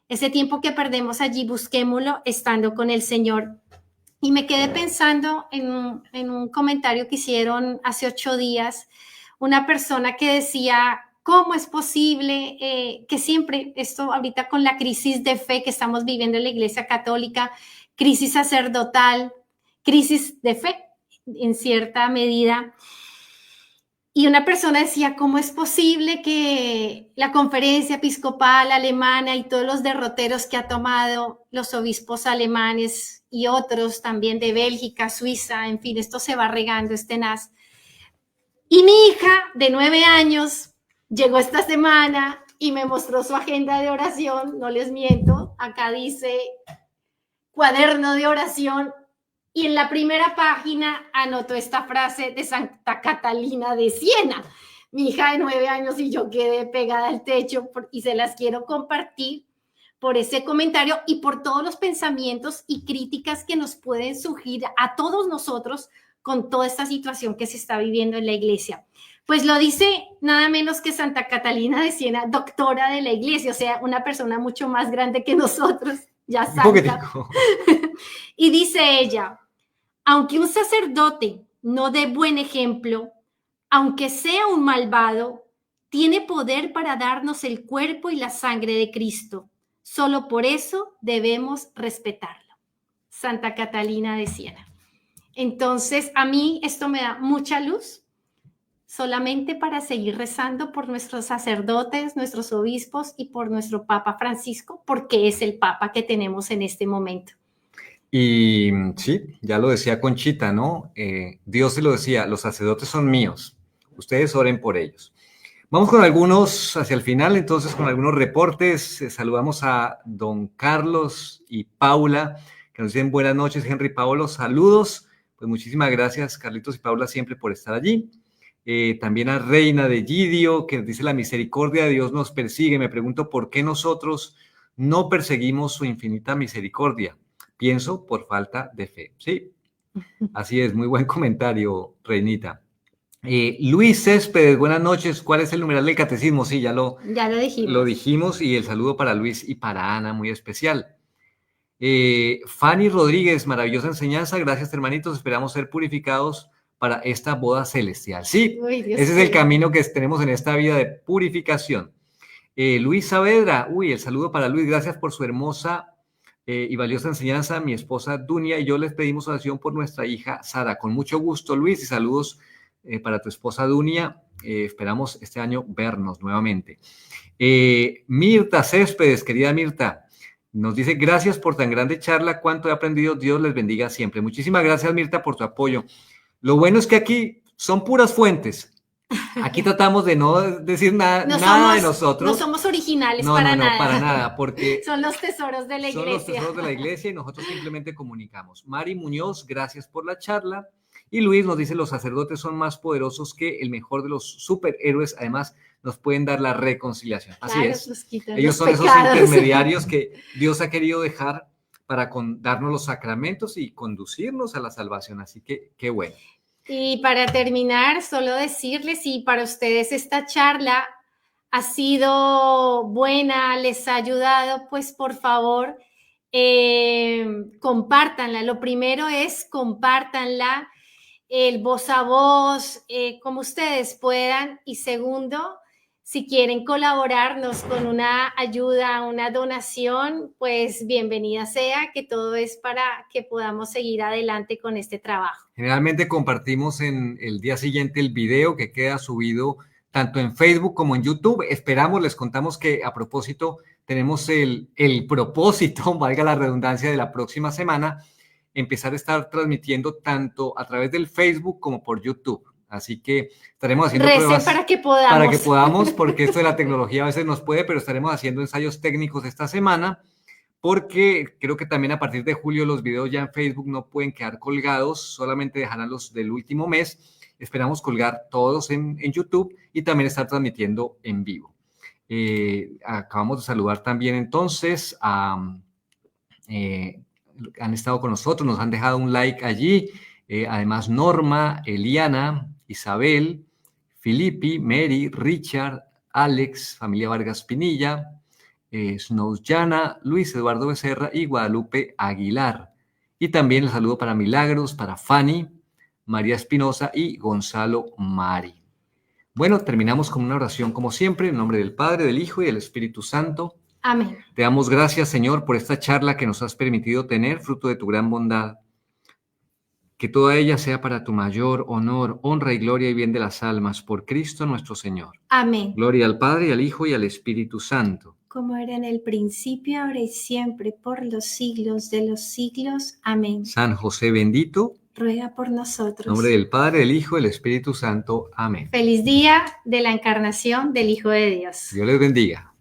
Ese tiempo que perdemos allí, busquémoslo estando con el Señor. Y me quedé pensando en un comentario que hicieron hace 8 días, una persona que decía, ¿cómo es posible que siempre, esto ahorita con la crisis de fe que estamos viviendo en la Iglesia Católica, crisis sacerdotal, crisis de fe en cierta medida? Y una persona decía, ¿cómo es posible que la conferencia episcopal alemana y todos los derroteros que ha tomado los obispos alemanes y otros también de Bélgica, Suiza, en fin, esto se va regando, es tenaz? Y mi hija de 9 años llegó esta semana y me mostró su agenda de oración, no les miento, acá dice cuaderno de oración. Y en la primera página anotó esta frase de Santa Catalina de Siena. Mi hija de 9 años y yo quedé pegada al techo y se las quiero compartir por ese comentario y por todos los pensamientos y críticas que nos pueden surgir a todos nosotros con toda esta situación que se está viviendo en la iglesia. Pues lo dice nada menos que Santa Catalina de Siena, doctora de la iglesia, o sea, una persona mucho más grande que nosotros, ya santa. Y dice ella, aunque un sacerdote no dé buen ejemplo, aunque sea un malvado, tiene poder para darnos el cuerpo y la sangre de Cristo. Solo por eso debemos respetarlo. Santa Catalina de Siena. Entonces, a mí esto me da mucha luz solamente para seguir rezando por nuestros sacerdotes, nuestros obispos y por nuestro Papa Francisco, porque es el Papa que tenemos en este momento. Y sí, ya lo decía Conchita, ¿no? Dios se lo decía, los sacerdotes son míos, ustedes oren por ellos. Vamos con algunos, hacia el final, entonces, con algunos reportes. Saludamos a don Carlos y Paula, que nos dicen buenas noches, Henry Paolo, saludos. Pues muchísimas gracias, Carlitos y Paula, siempre por estar allí. También a Reina de Gidio, que nos dice la misericordia de Dios nos persigue. Me pregunto por qué nosotros no perseguimos su infinita misericordia. Pienso por falta de fe. Sí, así es, muy buen comentario, Reinita. Luis Céspedes, buenas noches. ¿Cuál es el numeral del catecismo? Sí, ya lo dijimos, y el saludo para Luis y para Ana, muy especial. Fanny Rodríguez, maravillosa enseñanza. Gracias, hermanitos. Esperamos ser purificados para esta boda celestial. Sí, ese es el camino que tenemos en esta vida de purificación. Luis Saavedra, el saludo para Luis. Gracias por su hermosa y valiosa enseñanza. Mi esposa Dunia y yo les pedimos oración por nuestra hija Sara. Con mucho gusto, Luis, y saludos para tu esposa Dunia. Esperamos este año vernos nuevamente. Mirta Céspedes, querida Mirta, nos dice, gracias por tan grande charla, cuánto he aprendido, Dios les bendiga siempre. Muchísimas gracias, Mirta, por tu apoyo. Lo bueno es que aquí son puras fuentes. Aquí tratamos de no decir nada de nosotros. No somos originales para nada. No, para nada, porque son los tesoros de la iglesia. Son los tesoros de la iglesia y nosotros simplemente comunicamos. Mari Muñoz, gracias por la charla. Y Luis nos dice, los sacerdotes son más poderosos que el mejor de los superhéroes, además nos pueden dar la reconciliación. Así es. Ellos son esos intermediarios que Dios ha querido dejar para darnos los sacramentos y conducirnos a la salvación. Así que qué bueno. Y para terminar, solo decirles, si para ustedes esta charla ha sido buena, les ha ayudado, pues por favor, compártanla. Lo primero es compártanla, el voz a voz, como ustedes puedan. Y segundo, si quieren colaborarnos con una ayuda, una donación, pues bienvenida sea, que todo es para que podamos seguir adelante con este trabajo. Generalmente compartimos en el día siguiente el video que queda subido tanto en Facebook como en YouTube. Esperamos, les contamos que a propósito tenemos el propósito, valga la redundancia, de la próxima semana, empezar a estar transmitiendo tanto a través del Facebook como por YouTube. Así que estaremos haciendo pruebas para que podamos. Para que podamos, porque esto de la tecnología a veces nos puede, pero estaremos haciendo ensayos técnicos esta semana, porque creo que también a partir de julio los videos ya en Facebook no pueden quedar colgados, solamente dejarán los del último mes. Esperamos colgar todos en YouTube y también estar transmitiendo en vivo. Acabamos de saludar también entonces han estado con nosotros, nos han dejado un like allí. Además, Norma, Eliana, Isabel, Filippi, Mary, Richard, Alex, familia Vargas Pinilla, Snowsjana, Luis Eduardo Becerra y Guadalupe Aguilar. Y también el saludo para Milagros, para Fanny, María Espinosa y Gonzalo Mari. Bueno, terminamos con una oración como siempre, en nombre del Padre, del Hijo y del Espíritu Santo. Amén. Te damos gracias, Señor, por esta charla que nos has permitido tener, fruto de tu gran bondad. Que toda ella sea para tu mayor honor, honra y gloria y bien de las almas, por Cristo nuestro Señor. Amén. Gloria al Padre, y al Hijo y al Espíritu Santo. Como era en el principio, ahora y siempre, por los siglos de los siglos. Amén. San José bendito, ruega por nosotros. En nombre del Padre, del Hijo y del Espíritu Santo. Amén. Feliz día de la encarnación del Hijo de Dios. Dios les bendiga.